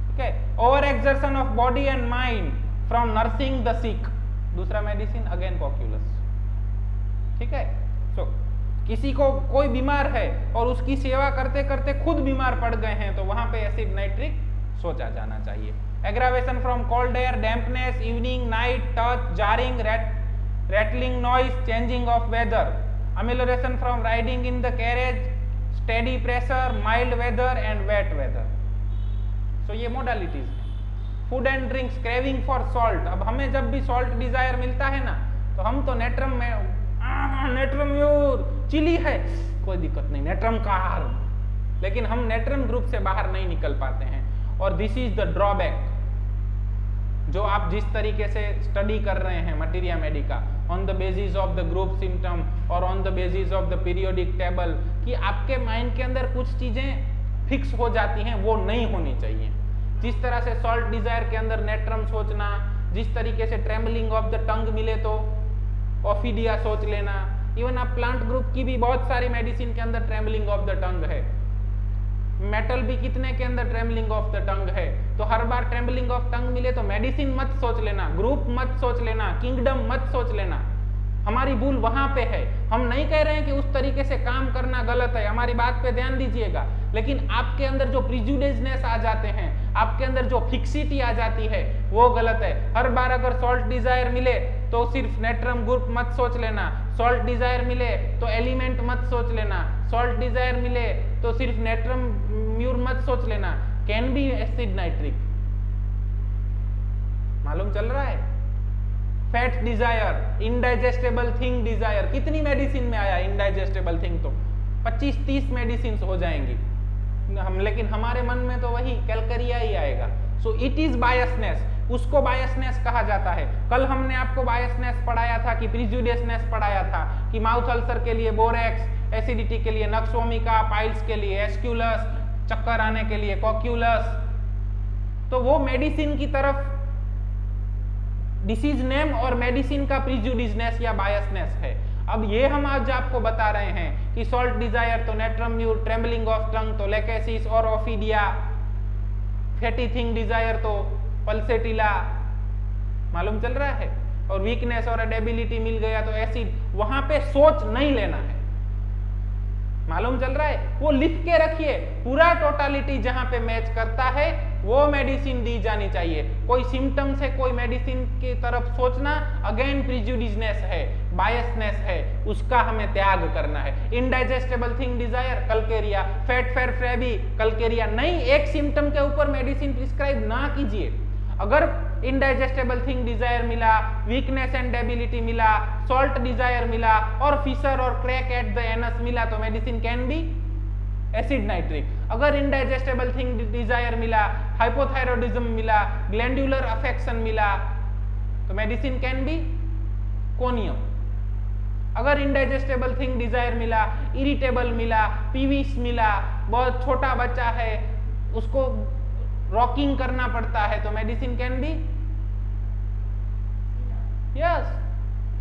Speaker 1: ठीक है, over exertion of body and mind from nursing the sick, दूसरा मेडिसिन अगेन कॉक्यूलस। ठीक है। किसी को कोई बीमार है और उसकी सेवा करते करते खुद बीमार पड़ गए हैं तो वहां पे एसिड नाइट्रिक सोचा जाना चाहिए। Aggravation from cold air, dampness, evening, night, touch, jarring, rattling noise, changing of weather, amelioration from riding in the carriage, steady pressure, mild weather and wet weather. So ये modalities हैं। Food and drinks, craving for salt। अब हमें जब भी salt desire मिलता है ना तो हम तो नेट्रम में नेट्रम योर चिली है, कोई दिक्कत नहीं, नेट्रम कार, लेकिन हम नेट्रम ग्रुप से बाहर नहीं निकल पाते हैं। और दिस इज द ड्रॉबैक जो आप जिस तरीके से स्टडी कर रहे हैं materia medica on the basis of the group symptom और on the basis of the periodic table, कि आपके माइंड के अंदर कुछ चीजें फिक्स हो जाती हैं, वो नहीं होनी चाहिए। जिस तरह से सॉल्ट डिजायर के अंदर नेट्रम सोचना, जिस तरीके से ट्रेमलिंग ऑफ द टंग मिले तो ऑफिडिया सोच लेना, इवन आप प्लांट ग्रुप की भी बहुत सारी मेडिसिन के अंदर ट्रेमलिंग ऑफ द टंग है, मेटल भी कितने के अंदर ट्रेमलिंग ऑफ द टंग है। तो हर बार ट्रेमलिंग ऑफ टंग मिले तो मेडिसिन मत सोच लेना, ग्रुप मत सोच लेना, किंगडम मत सोच लेना। हमारी भूल वहां पे है। हम नहीं कह रहे हैं कि उस तरीके से काम करना गलत है, हमारी बात पे ध्यान दीजिएगा, लेकिन आपके अंदर जो प्रिजुडिसनेस आ जाते हैं, आपके अंदर जो फिक्सिटी आ जाती है, वो गलत है। हर बार अगर सॉल्ट डिजायर मिले तो सिर्फ नेट्रम ग्रुप मत सोच लेना, सॉल्ट डिजायर मिले तो एलिमेंट मत सोच लेना, सॉल्ट डिजायर मिले तो सिर्फ नेट्रम म्यूर मत सोच लेना, कैन बी एसिड नाइट्रिक। मालूम चल रहा है? Fat desire, indigestible thing desire, कितनी मेडिसिन में आया इनडाइजेस्टेबल थिंग, तो 25-30 मेडिसिन हो जाएंगी हम, लेकिन हमारे मन में तो वही कैलकरिया ही आएगा। सो इट इज बायसनेस, उसको बायसनेस कहा जाता है। कल हमने आपको बायसनेस पढ़ाया था कि प्रिजुडिसनेस पढ़ाया था कि माउथ अल्सर के लिए बोरेक्स, एसिडिटी के लिए नक्सोमिका, पाइल्स के लिए एस्क्यूलस, चक्कर आने के लिए कॉक्यूलस। तो वो मेडिसिन की तरफ डिसीज नेम और मेडिसिन का प्रिजुडिसनेस या बायसनेस है। अब ये हम आज आपको बता रहे हैं कि सॉल्ट डिजायर तो natrum mur, trembling of tongue तो लेकेसिस और ऑफिडिया, फैटी थिंग डिजायर तो पल्सेटिला। मालूम चल रहा है? और वीकनेस और डेबिलिटी मिल गया तो एसिड, वहां पे सोच नहीं लेना है। मालूम चल रहा है? वो लिख के रखिए, पूरा टोटालिटी जहां पे मैच करता है वो मेडिसिन दी जानी चाहिए। कोई सिम्टम से कोई मेडिसिन की तरफ सोचना अगेन प्रिजुडिसनेस है, बायसनेस है, उसका हमें त्याग करना है। Indigestible thing Dzire Calcarea, fat फेर फ्रेबी कल्केरिया, नहीं, एक सिम्टम के ऊपर मेडिसिन प्रिस्क्राइब ना कीजिए। अगर इनडाइजेस्टेबल थिंग डिजायर मिला, वीकनेस एंड डेबिलिटी मिला, सॉल्ट डिजायर मिला और फिशर और क्रैक एट द एनस मिला तो medicine can be acid nitric. अगर इनडाइजेस्टेबल थिंग डिजायर मिला, हाइपोथायरॉयडिज्म मिला, ग्लैंडुलर अफेक्शन मिला तो मेडिसिन कैन बी कोनियम। अगर इनडाइजेस्टेबल थिंग डिजायर मिला, इरिटेबल मिला, पीवीस मिला, बहुत छोटा बच्चा है उसको रॉकिंग करना पड़ता है तो मेडिसिन कैन बी यस।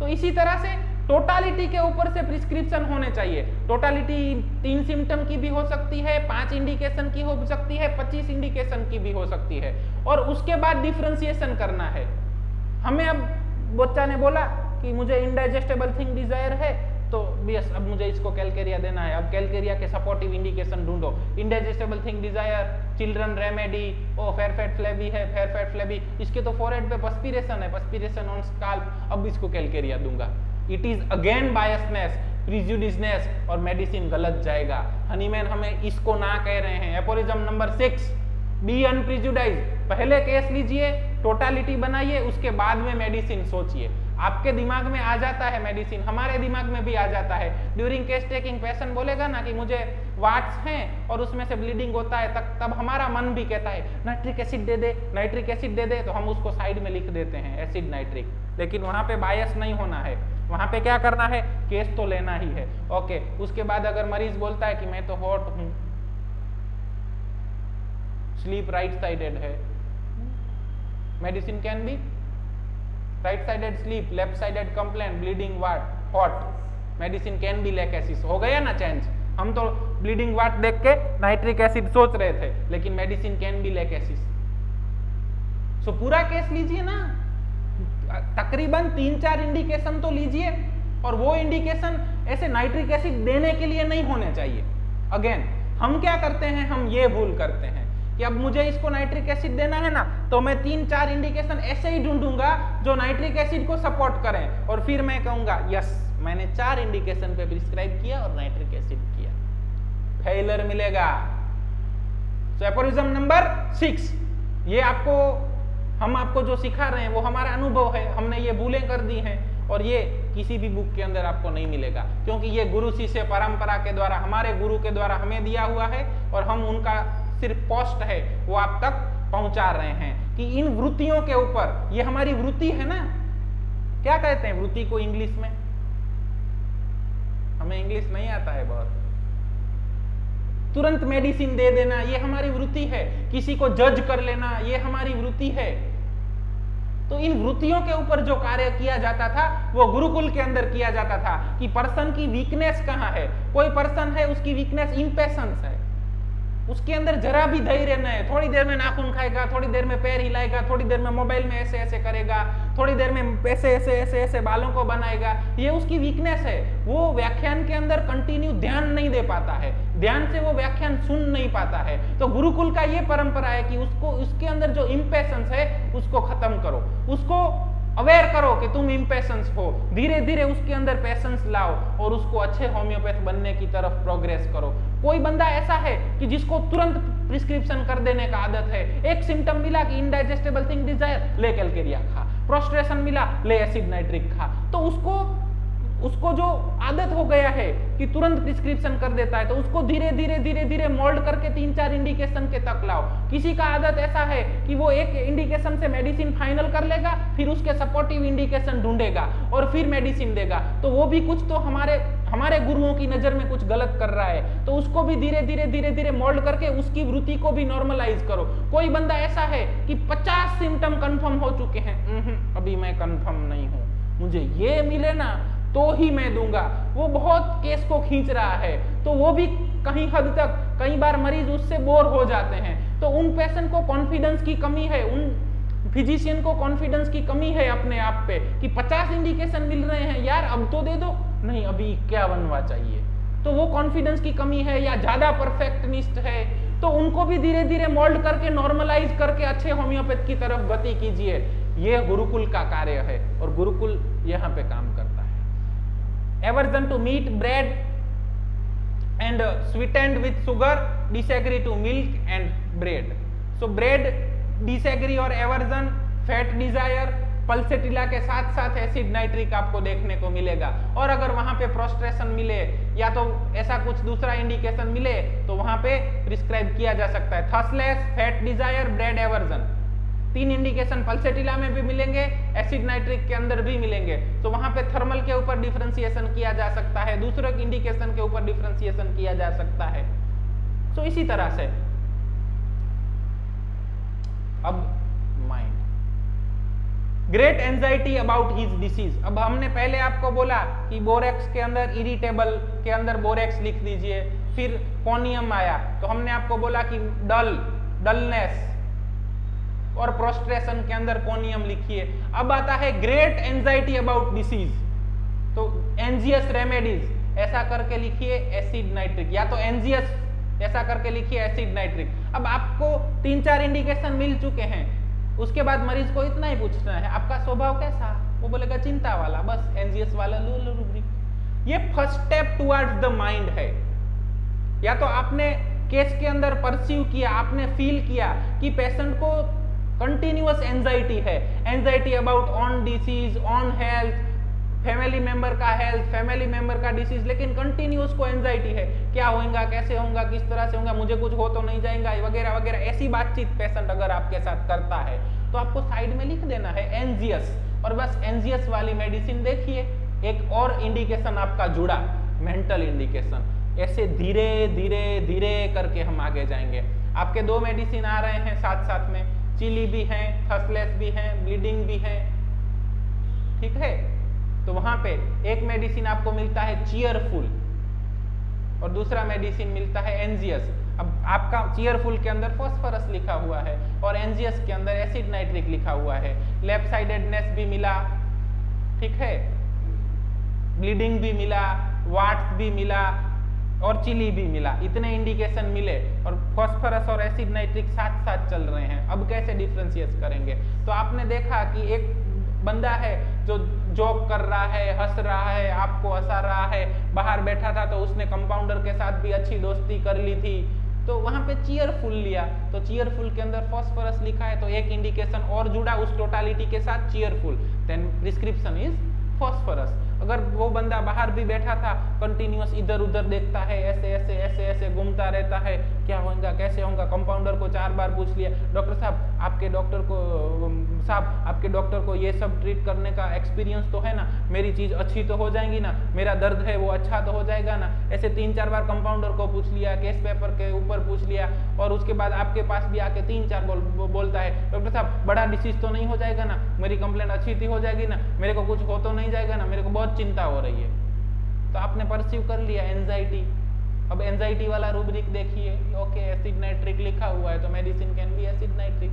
Speaker 1: तो इसी तरह से टोटालिटी के ऊपर से प्रिस्क्रिप्शन होने चाहिए। टोटालिटी 3 सिम्टम की भी हो सकती है, 5 इंडिकेशन की हो सकती है, 25 इंडिकेशन की भी हो सकती है, और उसके बाद डिफरेंशिएशन करना है हमें। अब बच्चा ने बोला कि मुझे इनडाइजेस्टेबल थिंग डिजायर है तो बस अब मुझे इसको कैलकेरिया देना है। अब कैलकेरिया के सपोर्टिव इंडिकेशन ढूंढो। Indigestible thing desire, children remedy, oh fair fat flabby है, फेयर फैट फ्लेबी, इसके तो फोरहेड पे पर्स्पिरेशन है, पर्स्पिरेशन ऑन स्काल्प, अब इसको कैलकेरिया दूंगा। इट इज अगेन बायसनेस, प्रिजुडिसनेस, और मेडिसिन गलत जाएगा। हनीमैन हमें इसको ना कह रहे हैं। एपोरिज्म नंबर 6, बी अनप्रिजुडाइज। पहले केस लीजिए, टोटालिटी बनाइए, उसके बाद में मेडिसिन सोचिए। आपके दिमाग में आ जाता है मेडिसिन, हमारे दिमाग में भी आ जाता है। ड्यूरिंग केस टेकिंग पेशेंट बोलेगा ना कि मुझे वाट्स हैं और उसमें से ब्लीडिंग होता है, तब हमारा मन भी कहता है नाइट्रिक एसिड दे दे, नाइट्रिक एसिड दे दे, तो हम उसको साइड में लिख देते हैं एसिड नाइट्रिक। लेकिन वहां पे बायस नहीं होना है, वहां पे क्या करना है, केस तो लेना ही है। ओके, उसके बाद अगर मरीज बोलता है कि मैं तो हॉट हूं, स्लीप राइट साइडेड है, medicine can be right sided sleep, left sided complaint, bleeding wart, hot, medicine can be lachesis. हो गया ना चेंज? हम तो ब्लीडिंग वाट देख के नाइट्रिक एसिड सोच रहे थे, लेकिन मेडिसिन कैन बी लेकेसिस। सो पूरा केस लीजिए ना, तकरीबन 3-4 इंडिकेशन तो लीजिए और वो इंडिकेशन ऐसे नाइट्रिक एसिड देने के लिए नहीं होने चाहिए। अगेन हम क्या करते हैं, हम ये भूल करते हैं कि अब मुझे इसको नाइट्रिक एसिड देना है ना, तो मैं 3-4 इंडिकेशन ऐसे ही ढूंढूंगा जो नाइट्रिक एसिड को सपोर्ट करें, और फिर मैं कहूंगा यस मैंने 4 इंडिकेशन पे प्रिस्क्राइब किया और नाइट्रिक एसिड किया, फेलियर मिलेगा। सो एपोरिज्म नंबर 6, ये हम आपको जो सिखा रहे हैं वो हमारा अनुभव है, हमने ये भूलें कर दी हैं, और ये किसी भी बुक के अंदर आपको नहीं मिलेगा, क्योंकि ये गुरु शिष्य परंपरा के द्वारा, हमारे गुरु के द्वारा हमें दिया हुआ है, और हम उनका सिर्फ पोस्ट है वो आप तक पहुंचा रहे हैं कि इन वृत्तियों के ऊपर, ये हमारी वृत्ति है ना, क्या कहते हैं वृत्ति को इंग्लिश में, हमें इंग्लिश नहीं आता है बहुत, तुरंत मेडिसिन दे देना ये हमारी वृत्ति है, किसी को जज कर लेना ये हमारी वृत्ति है। तो इन वृत्तियों के ऊपर जो कार्य किया जाता था वो गुरुकुल के अंदर किया जाता था कि पर्सन की वीकनेस कहाँ है। कोई पर्सन है उसकी वीकनेस इंपेशेंस है, उसके अंदर जरा भी धैर्य नहीं है, थोड़ी देर में नाखून खाएगा, थोड़ी देर में पैर हिलाएगा, थोड़ी देर में मोबाइल में ऐसे ऐसे करेगा, थोड़ी देर में ऐसे ऐसे ऐसे ऐसे बालों को बनाएगा, ये उसकी वीकनेस है। वो व्याख्यान के अंदर कंटिन्यू ध्यान नहीं दे पाता है, ध्यान से वो व्याख्यान सुन नहीं पाता है। तो गुरुकुल का ये परंपरा है कि उसको, उसके अंदर जो इंपेशेंस है उसको खत्म करो, उसको अवेयर करो कि तुम इंपेशेंस हो, धीरे धीरे उसके अंदर पेशेंस लाओ और उसको अच्छे होम्योपैथ बनने की तरफ प्रोग्रेस करो। कोई बंदा ऐसा है कि जिसको तुरंत प्रिस्क्रिप्शन कर देने का आदत है, एक सिम्टम मिला कि इनडाइजेस्टेबल थिंग डिजायर, ले कैलकेरिया खा, प्रोस्ट्रेशन मिला, ले एसिड नाइट्रिक खा, तो उसको जो आदत हो गया है कि तुरंत प्रिस्क्रिप्शन कर देता है, तो उसको धीरे धीरे धीरे धीरे मोल्ड करके 3-4 इंडिकेशन के तक लाओ। किसी का आदत ऐसा है कि वो एक इंडिकेशन से मेडिसिन फाइनल कर लेगा, फिर उसके सपोर्टिव इंडिकेशन ढूंढेगा और फिर मेडिसिन देगा, तो वो भी कुछ तो हमारे गुरुओं की नजर में कुछ गलत कर रहा है, तो उसको भी धीरे धीरे मोल्ड करके उसकी वृत्ति को भी नॉर्मलाइज करो। कोई बंदा ऐसा है कि 50 सिम्टम कंफर्म हो चुके हैं, अभी मैं कंफर्म नहीं हूं, मुझे ये मिले ना तो ही मैं दूंगा, वो बहुत केस को खींच रहा है, तो वो भी कहीं हद तक, कई बार मरीज उससे बोर हो जाते हैं। तो उन पेशेंट को कॉन्फिडेंस की कमी है, उन फिजिशियन को कॉन्फिडेंस की कमी है अपने आप पे कि 50 इंडिकेशन मिल रहे हैं यार, अब तो दे दो, नहीं अभी 51वां चाहिए, तो वो कॉन्फिडेंस की कमी है या ज्यादा परफेक्टनिस्ट है, तो उनको भी धीरे धीरे मोल्ड करके नॉर्मलाइज करके अच्छे होम्योपैथ की तरफ गति कीजिए। ये गुरुकुल का कार्य है और गुरुकुल यहाँ पे काम करता है। Aversion to meat, bread and sweetened with sugar, disagree to milk and bread. So bread disagree और aversion, fat desire, पल्सेटिला के साथ साथ एसिड नाइट्रिक आपको देखने को मिलेगा। और अगर वहां पे प्रोस्ट्रेशन मिले या तो ऐसा कुछ दूसरा इंडिकेशन मिले तो वहां पे प्रिस्क्राइब किया जा सकता है thirstless, fat desire, bread aversion. 3 indication pulsatilla में भी मिलेंगे, एसिड नाइट्रिक के अंदर भी मिलेंगे, तो वहां पे थर्मल के ऊपर डिफरेंशिएशन किया जा सकता है, दूसरे इंडिकेशन के ऊपर डिफरेंशिएशन किया जा सकता है। तो इसी तरह से अब mind, great anxiety about his disease. अब हमने पहले आपको बोला कि बोरेक्स के अंदर, इरिटेबल के अंदर बोरेक्स लिख दीजिए, फिर कोनियम आया तो हमने आपको बोला कि डलनेस और प्रोस्ट्रेशन के अंदर कोनियम लिखिए। अब आता है ग्रेट एंजाइटी अबाउट डिसीज, तो एंजियस रेमेडीज ऐसा करके लिखिए एसिड नाइट्रिक, या तो एंजियस ऐसा करके लिखिए एसिड नाइट्रिक। अब आपको 3-4 इंडिकेशन मिल चुके हैं, उसके बाद मरीज को इतना ही पूछना है आपका स्वभाव कैसा, वो बोलेगा चिंता वाला, बस एंजियस वाला लो रुब्रिक। ये first step towards the mind है। या तो आपने केस के अंदर परसीव किया, आपने फील किया कि पेशेंट को कंटिन्यूअस एंजाइटी है, anxiety about on disease, on health, family member का हेल्थ, फैमिली मेंबर का डिसीज, लेकिन कंटिन्यूअस को एंजाइटी है, क्या होगा, कैसे होगा, किस तरह से होगा, मुझे कुछ हो तो नहीं जाएगा वगैरह वगैरह। ऐसी बातचीत पेशेंट अगर आपके साथ करता है तो आपको साइड में लिख देना है एंजियस, और बस एंजियस वाली मेडिसिन देखिए। एक और इंडिकेशन आपका जुड़ा, मेंटल इंडिकेशन। ऐसे धीरे धीरे धीरे करके हम आगे जाएंगे। आपके 2 मेडिसिन आ रहे हैं साथ साथ में, चिली भी है, थर्स्टलेस भी है, ब्लीडिंग भी है, ठीक है। तो वहां पे एक मेडिसिन आपको मिलता है चीयरफुल और दूसरा मेडिसिन मिलता है एंजियस। अब आपका चीयरफुल के अंदर फॉस्फोरस लिखा हुआ है और एंजियस के अंदर एसिड नाइट्रिक लिखा हुआ है, लेफ्ट साइडेडनेस भी मिला, ठीक है। ब्लीडिंग भी मिला, वाट्स भी मिला और चिली भी मिला, इतने इंडिकेशन मिले और फास्फोरस और एसिड नाइट्रिक साथ साथ चल रहे हैं। अब कैसे डिफ्रेंशिएट करेंगे? तो आपने देखा कि एक बंदा है जो जोक कर रहा है, हंस रहा है, आपको हंसा रहा है, बाहर बैठा था तो उसने कंपाउंडर के साथ भी अच्छी दोस्ती कर ली थी, तो वहां पे चीयरफुल लिया, तो चीयरफुल के अंदर फास्फोरस लिखा है तो एक इंडिकेशन और जुड़ा उस टोटालिटी के साथ, cheerful, then prescription is phosphorus. अगर वो बंदा बाहर भी बैठा था, कंटिन्यूअस इधर उधर देखता है, ऐसे ऐसे ऐसे ऐसे घूमता रहता है, क्या होगा कैसे होगा, कंपाउंडर को 4 बार पूछ लिया, डॉक्टर साहब आपके डॉक्टर को ये सब ट्रीट करने का एक्सपीरियंस तो है ना, मेरी चीज अच्छी तो हो जाएगी ना, मेरा दर्द है वो अच्छा तो हो जाएगा ना, ऐसे 3-4 बार कंपाउंडर को पूछ लिया, केस पेपर के ऊपर पूछ लिया, और उसके बाद आपके पास भी आके 3-4 बोलता है, डॉक्टर साहब बड़ा डिसीज तो नहीं हो जाएगा ना, मेरी कंप्लेंट अच्छी हो जाएगी ना, मेरे को कुछ हो तो नहीं जाएगा ना, मेरे को बहुत चिंता हो रही है। तो आपने परसीव कर लिया एंजाइटी। अब एंजाइटी वाला रूब्रिक देखिए, ओके एसिड नाइट्रिक लिखा हुआ है तो medicine can be acid nitric.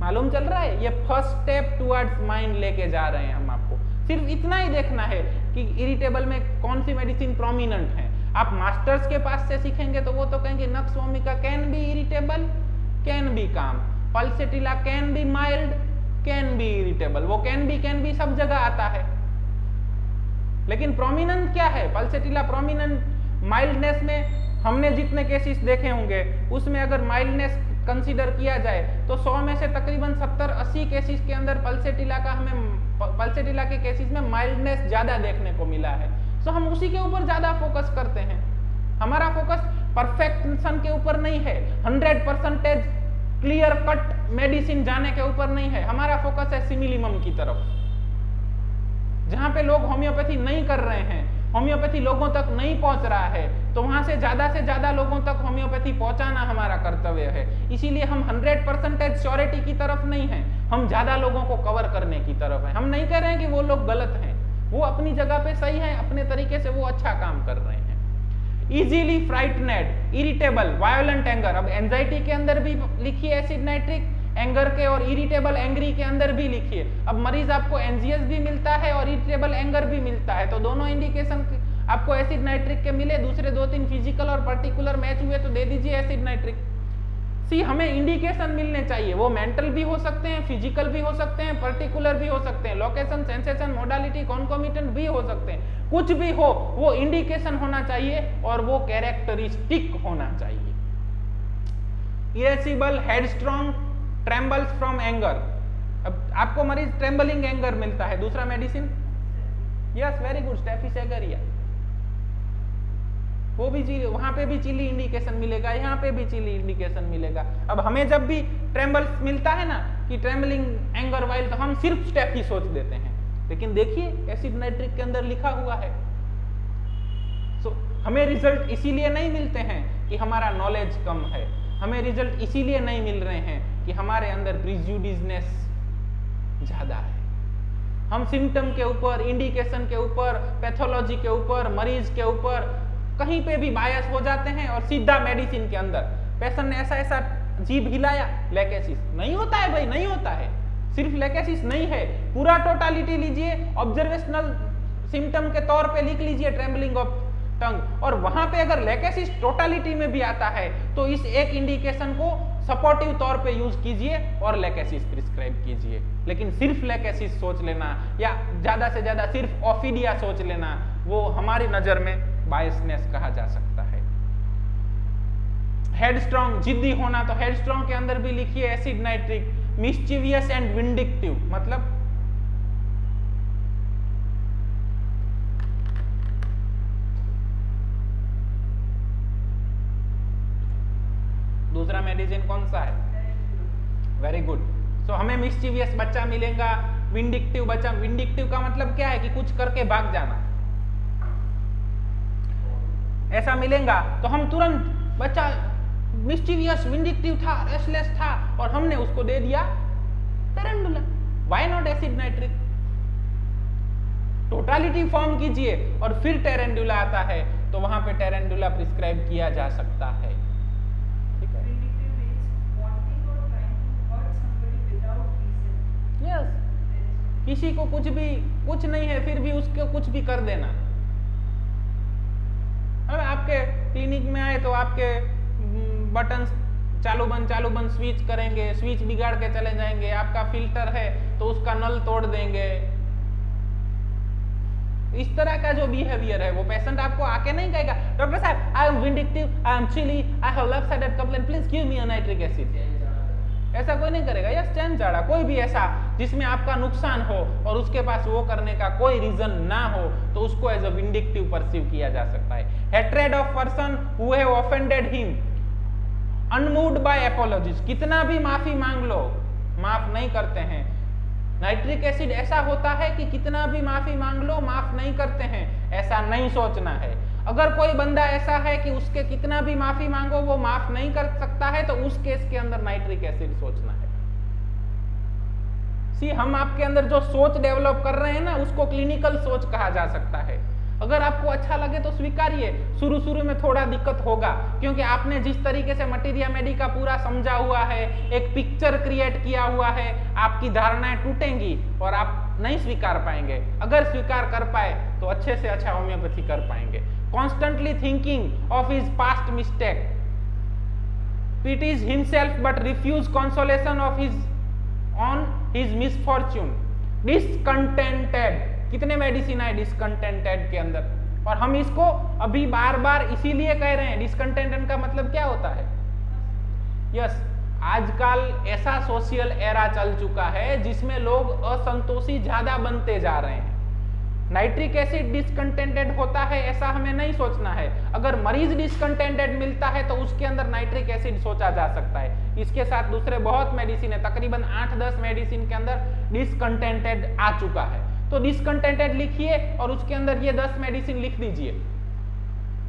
Speaker 1: मालूम चल रहा है? ये फर्स्ट स्टेप टुवर्ड्स माइंड लेके जा रहे हैं हम आपको। सिर्फ इतना ही देखना है कि इरिटेबल में कौन सी मेडिसिन प्रोमिनेंट है। आप मास्टर्स के पास से सीखेंगे तो वो तो कहेंगे nux vomica can be irritable, can be calm, pulsatilla can be mild, can be irritable. वो कैन बी सब जगह आता है, लेकिन प्रोमिनेंट क्या है? पल्सेटिला प्रोमिनेंट माइल्डनेस में हमने जितने केसेस देखे होंगे उसमें अगर माइल्डनेस कंसीडर किया जाए तो 100 में से तकरीबन 70-80 केसेस के अंदर पल्सेटिला के केसेस में माइल्डनेस ज्यादा देखने को मिला है। तो हम उसी के ऊपर ज्यादा फोकस करते हैं। हमारा फोकस परफेक्शन के ऊपर नहीं है, 100% क्लियर कट मेडिसिन जाने के ऊपर नहीं है। हमारा फोकस है सिमिलिमम की तरफ, जहां पे लोग होम्योपैथी नहीं कर रहे हैं, होम्योपैथी लोगों तक नहीं पहुंच रहा है, तो वहां से ज्यादा लोगों तक होम्योपैथी पहुंचाना हमारा कर्तव्य है। इसीलिए हम 100% श्योरिटी की तरफ नहीं है, हम ज्यादा लोगों को कवर करने की तरफ है। हम नहीं कह रहे हैं कि वो लोग गलत हैं, वो अपनी जगह पे सही है, अपने तरीके से वो अच्छा काम कर रहे हैं। Easily frightened, irritable, violent anger. अब एंजाइटी के अंदर भी लिखिए एसिड नाइट्रिक, एंगर के और इरिटेबल एंग्री के अंदर भी लिखिए। अब मरीज आपको एनजीएस भी मिलता है और इरिटेबल एंगर भी मिलता है, तो दोनों इंडिकेशन आपको एसिड नाइट्रिक के मिले, दूसरे 2-3 फिजिकल और पर्टिकुलर मैच हुए तो दे दीजिए एसिड नाइट्रिक। सी हमें इंडिकेशन मिलने चाहिए, वो मेंटल भी हो सकते हैं, फिजिकल भी हो सकते हैं, पर्टिकुलर भी हो सकते हैं, लोकेशन, सेंसेशन, मोडालिटी, कॉन्कोमिटेंट भी हो सकते हैं, कुछ भी हो वो इंडिकेशन होना चाहिए और वो कैरेक्टरिस्टिक होना चाहिए। इरेसिबल, हेडस्ट्रॉन्ग, ट्रेम्बल्स फ्रॉम एंगर। अब आपको मरीज ट्रेम्बलिंग एंगर मिलता है, दूसरा मेडिसिन, यस वेरी गुड, स्टेफिसेगरिया, वो भी वहां पे भी चिली इंडिकेशन मिलेगा, यहाँ पे भी चिली इंडिकेशन मिलेगा। अब हमें जब भी ट्रेम्बल्स मिलता है ना कि ट्रेम्बलिंग एंगर वाइल, तो हम सिर्फ स्टेफ ही सोच देते हैं, लेकिन देखिए एसिड नाइट्रिक के अंदर लिखा हुआ है। सो हमें रिजल्ट इसीलिए नहीं मिलते हैं कि हमारा नॉलेज कम है, हमें रिजल्ट इसीलिए नहीं मिल रहे हैं कि हमारे अंदर प्रिजुडिसनेस ज्यादा है। हम सिम्टम के ऊपर, इंडिकेशन के ऊपर, पैथोलॉजी के ऊपर, मरीज के ऊपर कहीं पे भी बायस हो जाते हैं और सीधा मेडिसिन के अंदर पेशेंट ने ऐसा ऐसा जीभ हिलाया, लेकेसिस नहीं होता है भाई, नहीं होता है, सिर्फ लेकेसिस नहीं है, पूरा टोटालिटी लीजिए, ऑब्जर्वेशनल सिम्टम के तौर पे लिख लीजिए ट्रेम्बलिंग ऑफ टंग, और वहां पे अगर लेकेसिस टोटालिटी में भी आता है तो इस एक इंडिकेशन को सपोर्टिव तौर पे यूज कीजिए और लेकेसिस प्रिस्क्राइब कीजिए। लेकिन सिर्फ लेकेसिस सोच लेना या ज्यादा से ज्यादा सिर्फ ऑफिडिया सोच लेना, वो हमारी नजर में बायसनेस कहा जा सकता है। हेडस्ट्रॉन्ग, जिद्दी होना, तो हेडस्ट्रॉन्ग के अंदर भी लिखिए acid nitric. Mischievous and vindictive, मतलब दूसरा मेडिसिन कौन सा है? Very good. सो हमें मिस्चीवियस बच्चा मिलेगा, विंडिक्टिव बच्चा। विंडिक्टिव का मतलब क्या है कि कुछ करके भाग जाना, ऐसा मिलेगा तो हम तुरंत, बच्चा मिस्चीवियस, विंडिक्टिव था, रेस्टलेस था और हमने उसको दे दिया tarentula. Why not acid nitric? Totality form कीजिए और फिर टेरेंडुला आता है तो वहां पे टेरेंडुला प्रिस्क्राइब किया जा सकता है। ठीक है, यस, किसी को कुछ नहीं है फिर भी उसको कुछ भी कर देना। अब आपके क्लिनिक में आए तो आपके बटन चालू बंद स्विच करेंगे, स्विच बिगाड़ के चले जाएंगे। आपका फिल्टर है तो उसका नल तोड़ देंगे। इस तरह का जो बिहेवियर है वो पेशेंट आपको आके नहीं कहेगा डॉक्टर साहब I am vindictive, I am chilly, I have left sided complaint, please give me a nitric acid. ऐसा कोई नहीं करेगा। या स्टैंड झाड़ा, कोई भी ऐसा जिसमें आपका नुकसान हो और उसके पास वो करने का कोई रीजन ना हो तो उसको एज अ विंडिक्टिव परसीव किया जा सकता है। Hatred of person who have offended him unmoved by apologies, कितना भी माफी मांग लो माफ नहीं करते हैं। नाइट्रिक एसिड ऐसा होता है कि कितना भी माफी मांग लो माफ नहीं करते हैं, ऐसा नहीं सोचना है। अगर कोई बंदा ऐसा है कि उसके कितना भी माफी मांगो वो माफ नहीं कर सकता है तो उस केस के अंदर नाइट्रिक एसिड सोचना है। हम आपके अंदर जो सोच डेवलप कर रहे हैं ना उसको क्लिनिकल सोच कहा जा सकता है। अगर आपको अच्छा लगे तो स्वीकारिए। शुरू में थोड़ा दिक्कत होगा क्योंकि आपने जिस तरीके से मटीरिया मेडिका पूरा समझा हुआ है, एक पिक्चर क्रिएट किया हुआ है, आपकी धारणाएं टूटेंगी और आप नहीं स्वीकार पाएंगे। अगर स्वीकार कर पाए तो अच्छे से अच्छा होम्योपैथी कर पाएंगे। Constantly thinking of his past mistake, pities himself but refuse consolation of his on his misfortune, discontented, कितने मेडिसिन है डिसकंटेंटेड के अंदर, और हम इसको अभी बार बार इसीलिए कह रहे हैं। डिसकंटेंटेड का मतलब क्या होता है? यस, आजकल ऐसा सोशल एरा चल चुका है जिसमें लोग असंतोषी ज्यादा बनते जा रहे हैं। नाइट्रिक एसिड डिसकंटेंटेड होता है ऐसा हमें नहीं सोचना है। अगर मरीज डिसकंटेंटेड मिलता है तो उसके अंदर नाइट्रिक एसिड सोचा जा सकता है। इसके साथ दूसरे बहुत मेडिसिन है, तकरीबन 8-10 मेडिसिन के अंदर डिसकंटेंटेड आ चुका है। तो डिसकंटेंटेड लिखिए और उसके अंदर ये 10 मेडिसिन लिख दीजिए।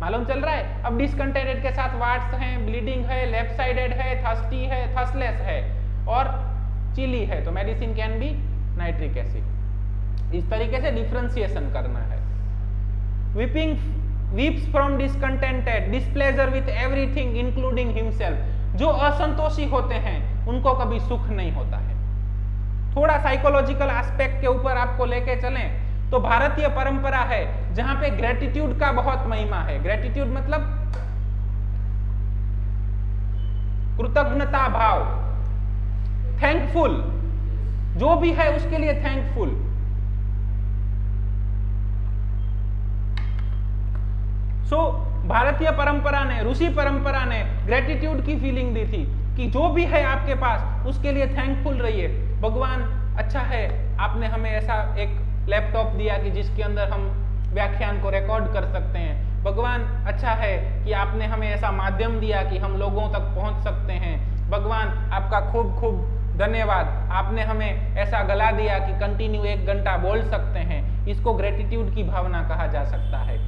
Speaker 1: मालूम चल रहा है? अब डिसकंटेंटेड के साथ वाट्स हैं, ब्लीडिंग है, लेफ्ट साइडेड है, थर्स्टी है, थर्स्टलेस है और चिली है, तो medicine can be nitric acid. इस तरीके से डिफरेंशिएशन करना है। Weeping weeps from discontented, displeasure with everything including himself. जो असंतोषी होते हैं उनको कभी सुख नहीं होता है। थोड़ा साइकोलॉजिकल एस्पेक्ट के ऊपर आपको लेके चलें तो भारतीय परंपरा है जहां पे ग्रेटिट्यूड का बहुत महिमा है। ग्रेटिट्यूड मतलब कृतज्ञता भाव, थैंकफुल, जो भी है उसके लिए थैंकफुल। भारतीय परंपरा ने, ऋषि परंपरा ने ग्रेटिट्यूड की फीलिंग दी थी कि जो भी है आपके पास उसके लिए थैंकफुल रहिए। भगवान अच्छा है आपने हमें ऐसा एक लैपटॉप दिया कि जिसके अंदर हम व्याख्यान को रिकॉर्ड कर सकते हैं। भगवान अच्छा है कि आपने हमें ऐसा माध्यम दिया कि हम लोगों तक पहुंच सकते हैं। भगवान आपका खूब खूब धन्यवाद, आपने हमें ऐसा गला दिया कि कंटिन्यू 1 घंटा बोल सकते हैं। इसको ग्रेटिट्यूड की भावना कहा जा सकता है।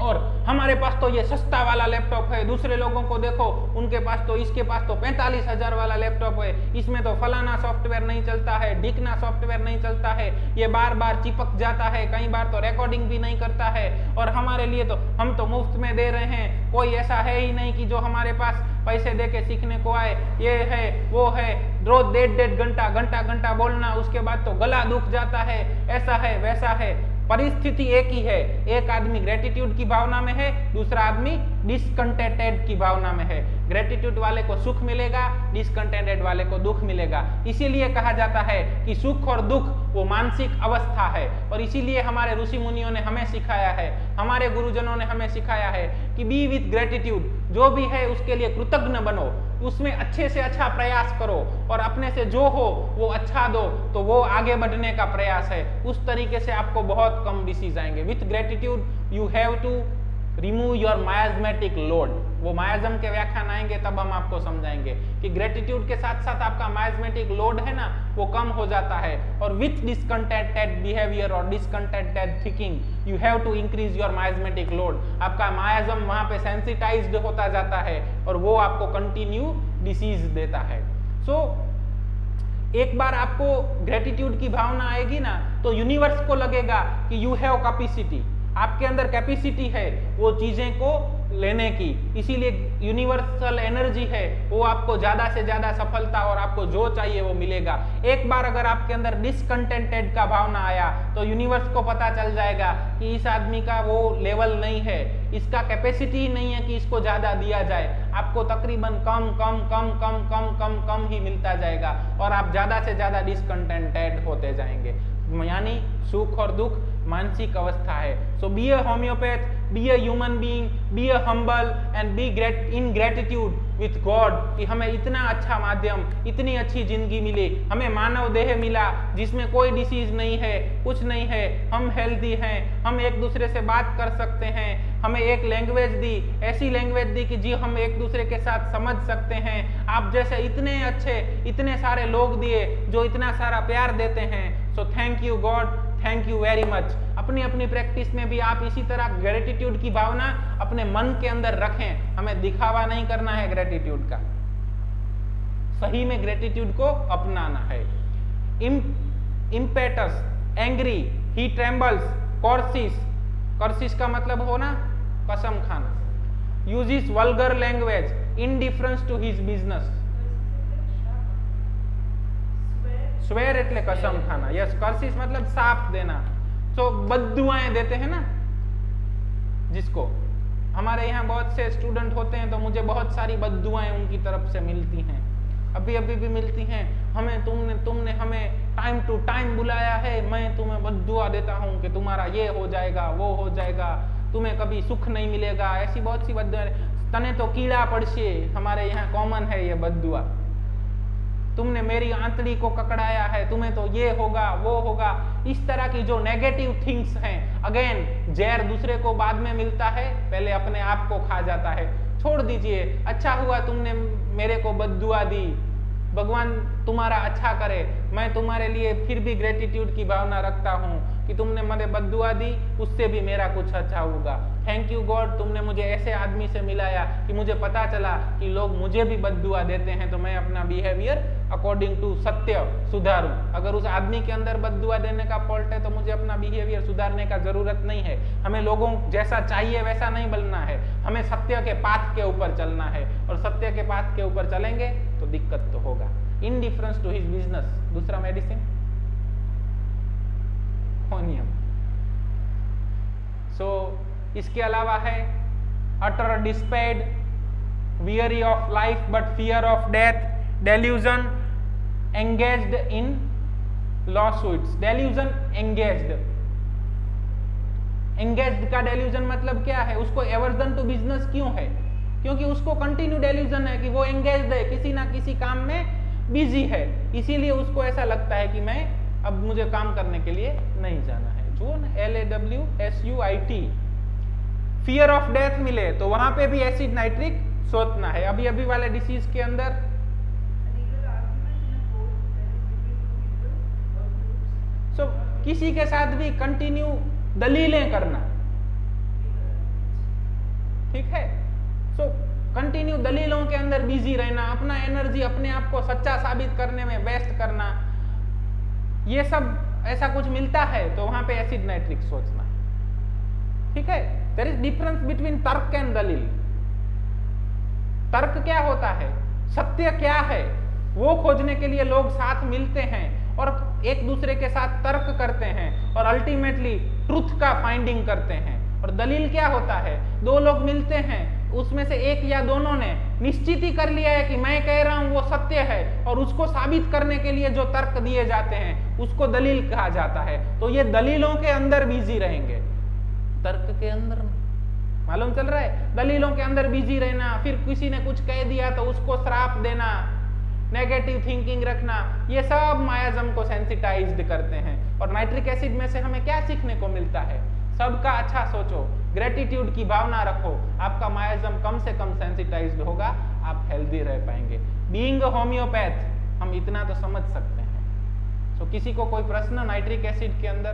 Speaker 1: और हमारे पास तो ये सस्ता वाला लैपटॉप है, दूसरे लोगों को देखो उनके पास तो, इसके पास तो 45,000 वाला लैपटॉप है, इसमें तो फलाना सॉफ्टवेयर नहीं चलता है, ढिकना सॉफ्टवेयर नहीं चलता है, ये बार बार चिपक जाता है, कई बार तो रिकॉर्डिंग भी नहीं करता है। और हमारे लिए तो, हम तो मुफ्त में दे रहे हैं, कोई ऐसा है ही नहीं कि जो हमारे पास पैसे दे के सीखने को आए। ये है वो है, रोज 1.5 घंटा बोलना, उसके बाद तो गला दुख जाता है, ऐसा है वैसा है। परिस्थिति एक ही है, एक आदमी ग्रेटिट्यूड की भावना में है, दूसरा आदमी डिसकंटेंटेड की भावना में है। ग्रेटिट्यूड वाले को सुख मिलेगा, डिसकंटेंटेड वाले को दुख मिलेगा। इसीलिए कहा जाता है कि सुख और दुख वो मानसिक अवस्था है। और इसीलिए हमारे ऋषि मुनियों ने हमें सिखाया है, हमारे गुरुजनों ने हमें सिखाया है कि बी विथ ग्रेटिट्यूड, जो भी है उसके लिए कृतज्ञ बनो, उसमें अच्छे से अच्छा प्रयास करो और अपने से जो हो वो अच्छा दो, तो वो आगे बढ़ने का प्रयास है। उस तरीके से आपको बहुत कम डिसीज आएंगे। With gratitude you have to remove your miasmatic load. वो मायाज्म के व्याख्यान आएंगे तब हम आपको समझाएंगे कि ग्रेटिट्यूड के साथ साथ आपका मायाज्मेटिक लोड है ना वो कम हो जाता है। और विथ डिसकंटेंटेड बिहेवियर और discontented thinking you have to increase your miasmatic load. आपका मायाज्म वहां पे सेंसिटाइज्ड होता जाता है और वो आपको कंटिन्यू डिसीज देता है। एक बार आपको ग्रेटिट्यूड की भावना आएगी ना तो यूनिवर्स को लगेगा कि यू हैव कैपेसिटी, आपके अंदर कैपेसिटी है वो चीजें को लेने की, इसीलिए यूनिवर्सल एनर्जी है वो आपको ज्यादा से ज्यादा सफलता और आपको जो चाहिए वो मिलेगा। एक बार अगर आपके अंदर डिसकंटेंटेड का भावना आया तो यूनिवर्स को पता चल जाएगा कि इस आदमी का वो लेवल नहीं है, इसका कैपेसिटी नहीं है कि इसको ज्यादा दिया जाए, आपको तकरीबन कम कम कम कम कम कम कम ही मिलता जाएगा और आप ज्यादा से ज्यादा डिसकंटेंटेड होते जाएंगे। यानी सुख और दुख मानसिक अवस्था है। So be a homoeopath, be a human being, be a humble and be in gratitude with God कि हमें इतना अच्छा माध्यम, इतनी अच्छी जिंदगी मिली, हमें मानव देह मिला जिसमें कोई डिसीज नहीं है, कुछ नहीं है, हम हेल्दी हैं, हम एक दूसरे से बात कर सकते हैं, हमें एक लैंग्वेज दी, ऐसी लैंग्वेज दी कि जी हम एक दूसरे के साथ समझ सकते हैं। आप जैसे इतने अच्छे, इतने सारे लोग दिए जो इतना सारा प्यार देते हैं। So thank you God, thank you very much. अपनी अपनी प्रैक्टिस में भी आप इसी तरह ग्रेटिट्यूड की भावना अपने मन के अंदर रखें। हमें दिखावा नहीं करना है ग्रेटिट्यूड का, सही में ग्रेटिट्यूड को अपनाना है। Impetuous, angry, he trembles, curses, curses का मतलब हो ना कसम खाना, uses vulgar language, indifference to his business, swear એટલે कसम खाना, यस, कर्सिस मतलब साफ देना। तो बद्दुआएं देते हैं ना, जिसको हमारे यहाँ बहुत से स्टूडेंट होते हैं तो मुझे बहुत सारी बद्दुआएं उनकी तरफ से मिलती हैं, अभी अभी भी मिलती हैं। हमें तुमने हमें टाइम टू टाइम बुलाया है, मैं तुम्हें बद्दुआ देता हूँ कि तुम्हारा ये हो जाएगा, वो हो जाएगा, तुम्हें कभी सुख नहीं मिलेगा, ऐसी बहुत सी बद्दुआएं। तने तो कीड़ा पड़शे, हमारे यहाँ कॉमन है ये बद्दुआ। तुमने मेरी आंतड़ी को ककड़ाया है, तुम्हें तो ये होगा, वो होगा, इस तरह की जो नेगेटिव थिंग्स हैं। अगेन जहर दूसरे को बाद में मिलता है, पहले अपने आप को खा जाता है। छोड़ दीजिए, अच्छा हुआ तुमने मेरे को बद्दुआ दी, भगवान तुम्हारा अच्छा करे। मैं तुम्हारे लिए फिर भी ग्रेटिट्यूड की भावना रखता हूँ कि तुमने मुझे बद्दुआ दी, उससे भी मेरा कुछ अच्छा होगा। थैंक यू गॉड, तुमने मुझे ऐसे आदमी से मिलाया कि मुझे पता चला कि लोग मुझे भी बद्दुआ देते हैं, तो मैं अपना बिहेवियर अकॉर्डिंग टू सत्य सुधारूं। अगर उस आदमी के अंदर बद्दुआ देने का फॉल्ट है तो मुझे अपना बिहेवियर सुधारने का जरूरत नहीं है। हमें लोगों जैसा चाहिए वैसा नहीं बनना है, हमें सत्य के पाथ के ऊपर चलना है, और सत्य के पाथ के ऊपर चलेंगे तो दिक्कत तो होगा। इनडिफरेंस टू हिज बिजनेस, दूसरा मेडिसिन होनियम। सो इसके अलावा है अटर डिस्पेड, weary of life but fear of death, delusion, engaged in lawsuits, delusion engaged, engaged का delusion मतलब क्या है, उसको aversion to business क्यों है, क्योंकि उसको कंटिन्यू delusion है कि वो engaged है, किसी ना किसी काम में बिजी है, इसीलिए उसको ऐसा लगता है कि मैं अब मुझे काम करने के लिए नहीं जाना है। जो LAWSUIT, फियर ऑफ डेथ मिले तो वहां पे भी एसिड नाइट्रिक सोचना है। अभी अभी वाले डिसीज के अंदर किसी के साथ भी कंटिन्यू दलीलें करना, ठीक है। कंटिन्यू दलीलों के अंदर बिजी रहना, अपना एनर्जी अपने आप को सच्चा साबित करने में वेस्ट करना, ये सब ऐसा कुछ मिलता है तो वहां पे एसिड नाइट्रिक सोचना, ठीक है। देयर इज डिफरेंस बिटवीन तर्क एंड दलील। तर्क क्या होता है, सत्य क्या है, वो खोजने के लिए लोग साथ मिलते हैं और एक दूसरे के साथ तर्क करते हैं और अल्टीमेटली ट्रुथ का फाइंडिंग करते हैं। और दलील क्या होता है, दो लोग मिलते हैं, उसमें से एक या दोनों ने निश्चित ही कर लिया है कि मैं कह रहा हूं वो सत्य है, और उसको साबित करने के लिए जो तर्क दिए जाते हैं उसको दलील कहा जाता है। तो ये दलीलों के अंदर बिजी रहेंगे, तर्क के अंदर मालूम चल रहा है। दलीलों के अंदर बिजी रहना, फिर किसी ने कुछ कह दिया तो उसको श्राप देना, नेगेटिव थिंकिंग रखना, ये सब मायाजम को सेंसिटाइज्ड करते हैं। और नाइट्रिक एसिड में से हमें क्या सीखने को मिलता है, सबका अच्छा सोचो, ग्रेटिट्यूड की भावना रखो, आपका मायाजम कम से कम सेंसिटाइज्ड होगा, आप हेल्दी रह पाएंगे। बीइंग होम्योपैथ हम इतना तो समझ सकते हैं। तो किसी को कोई प्रश्न नाइट्रिक एसिड के अंदर?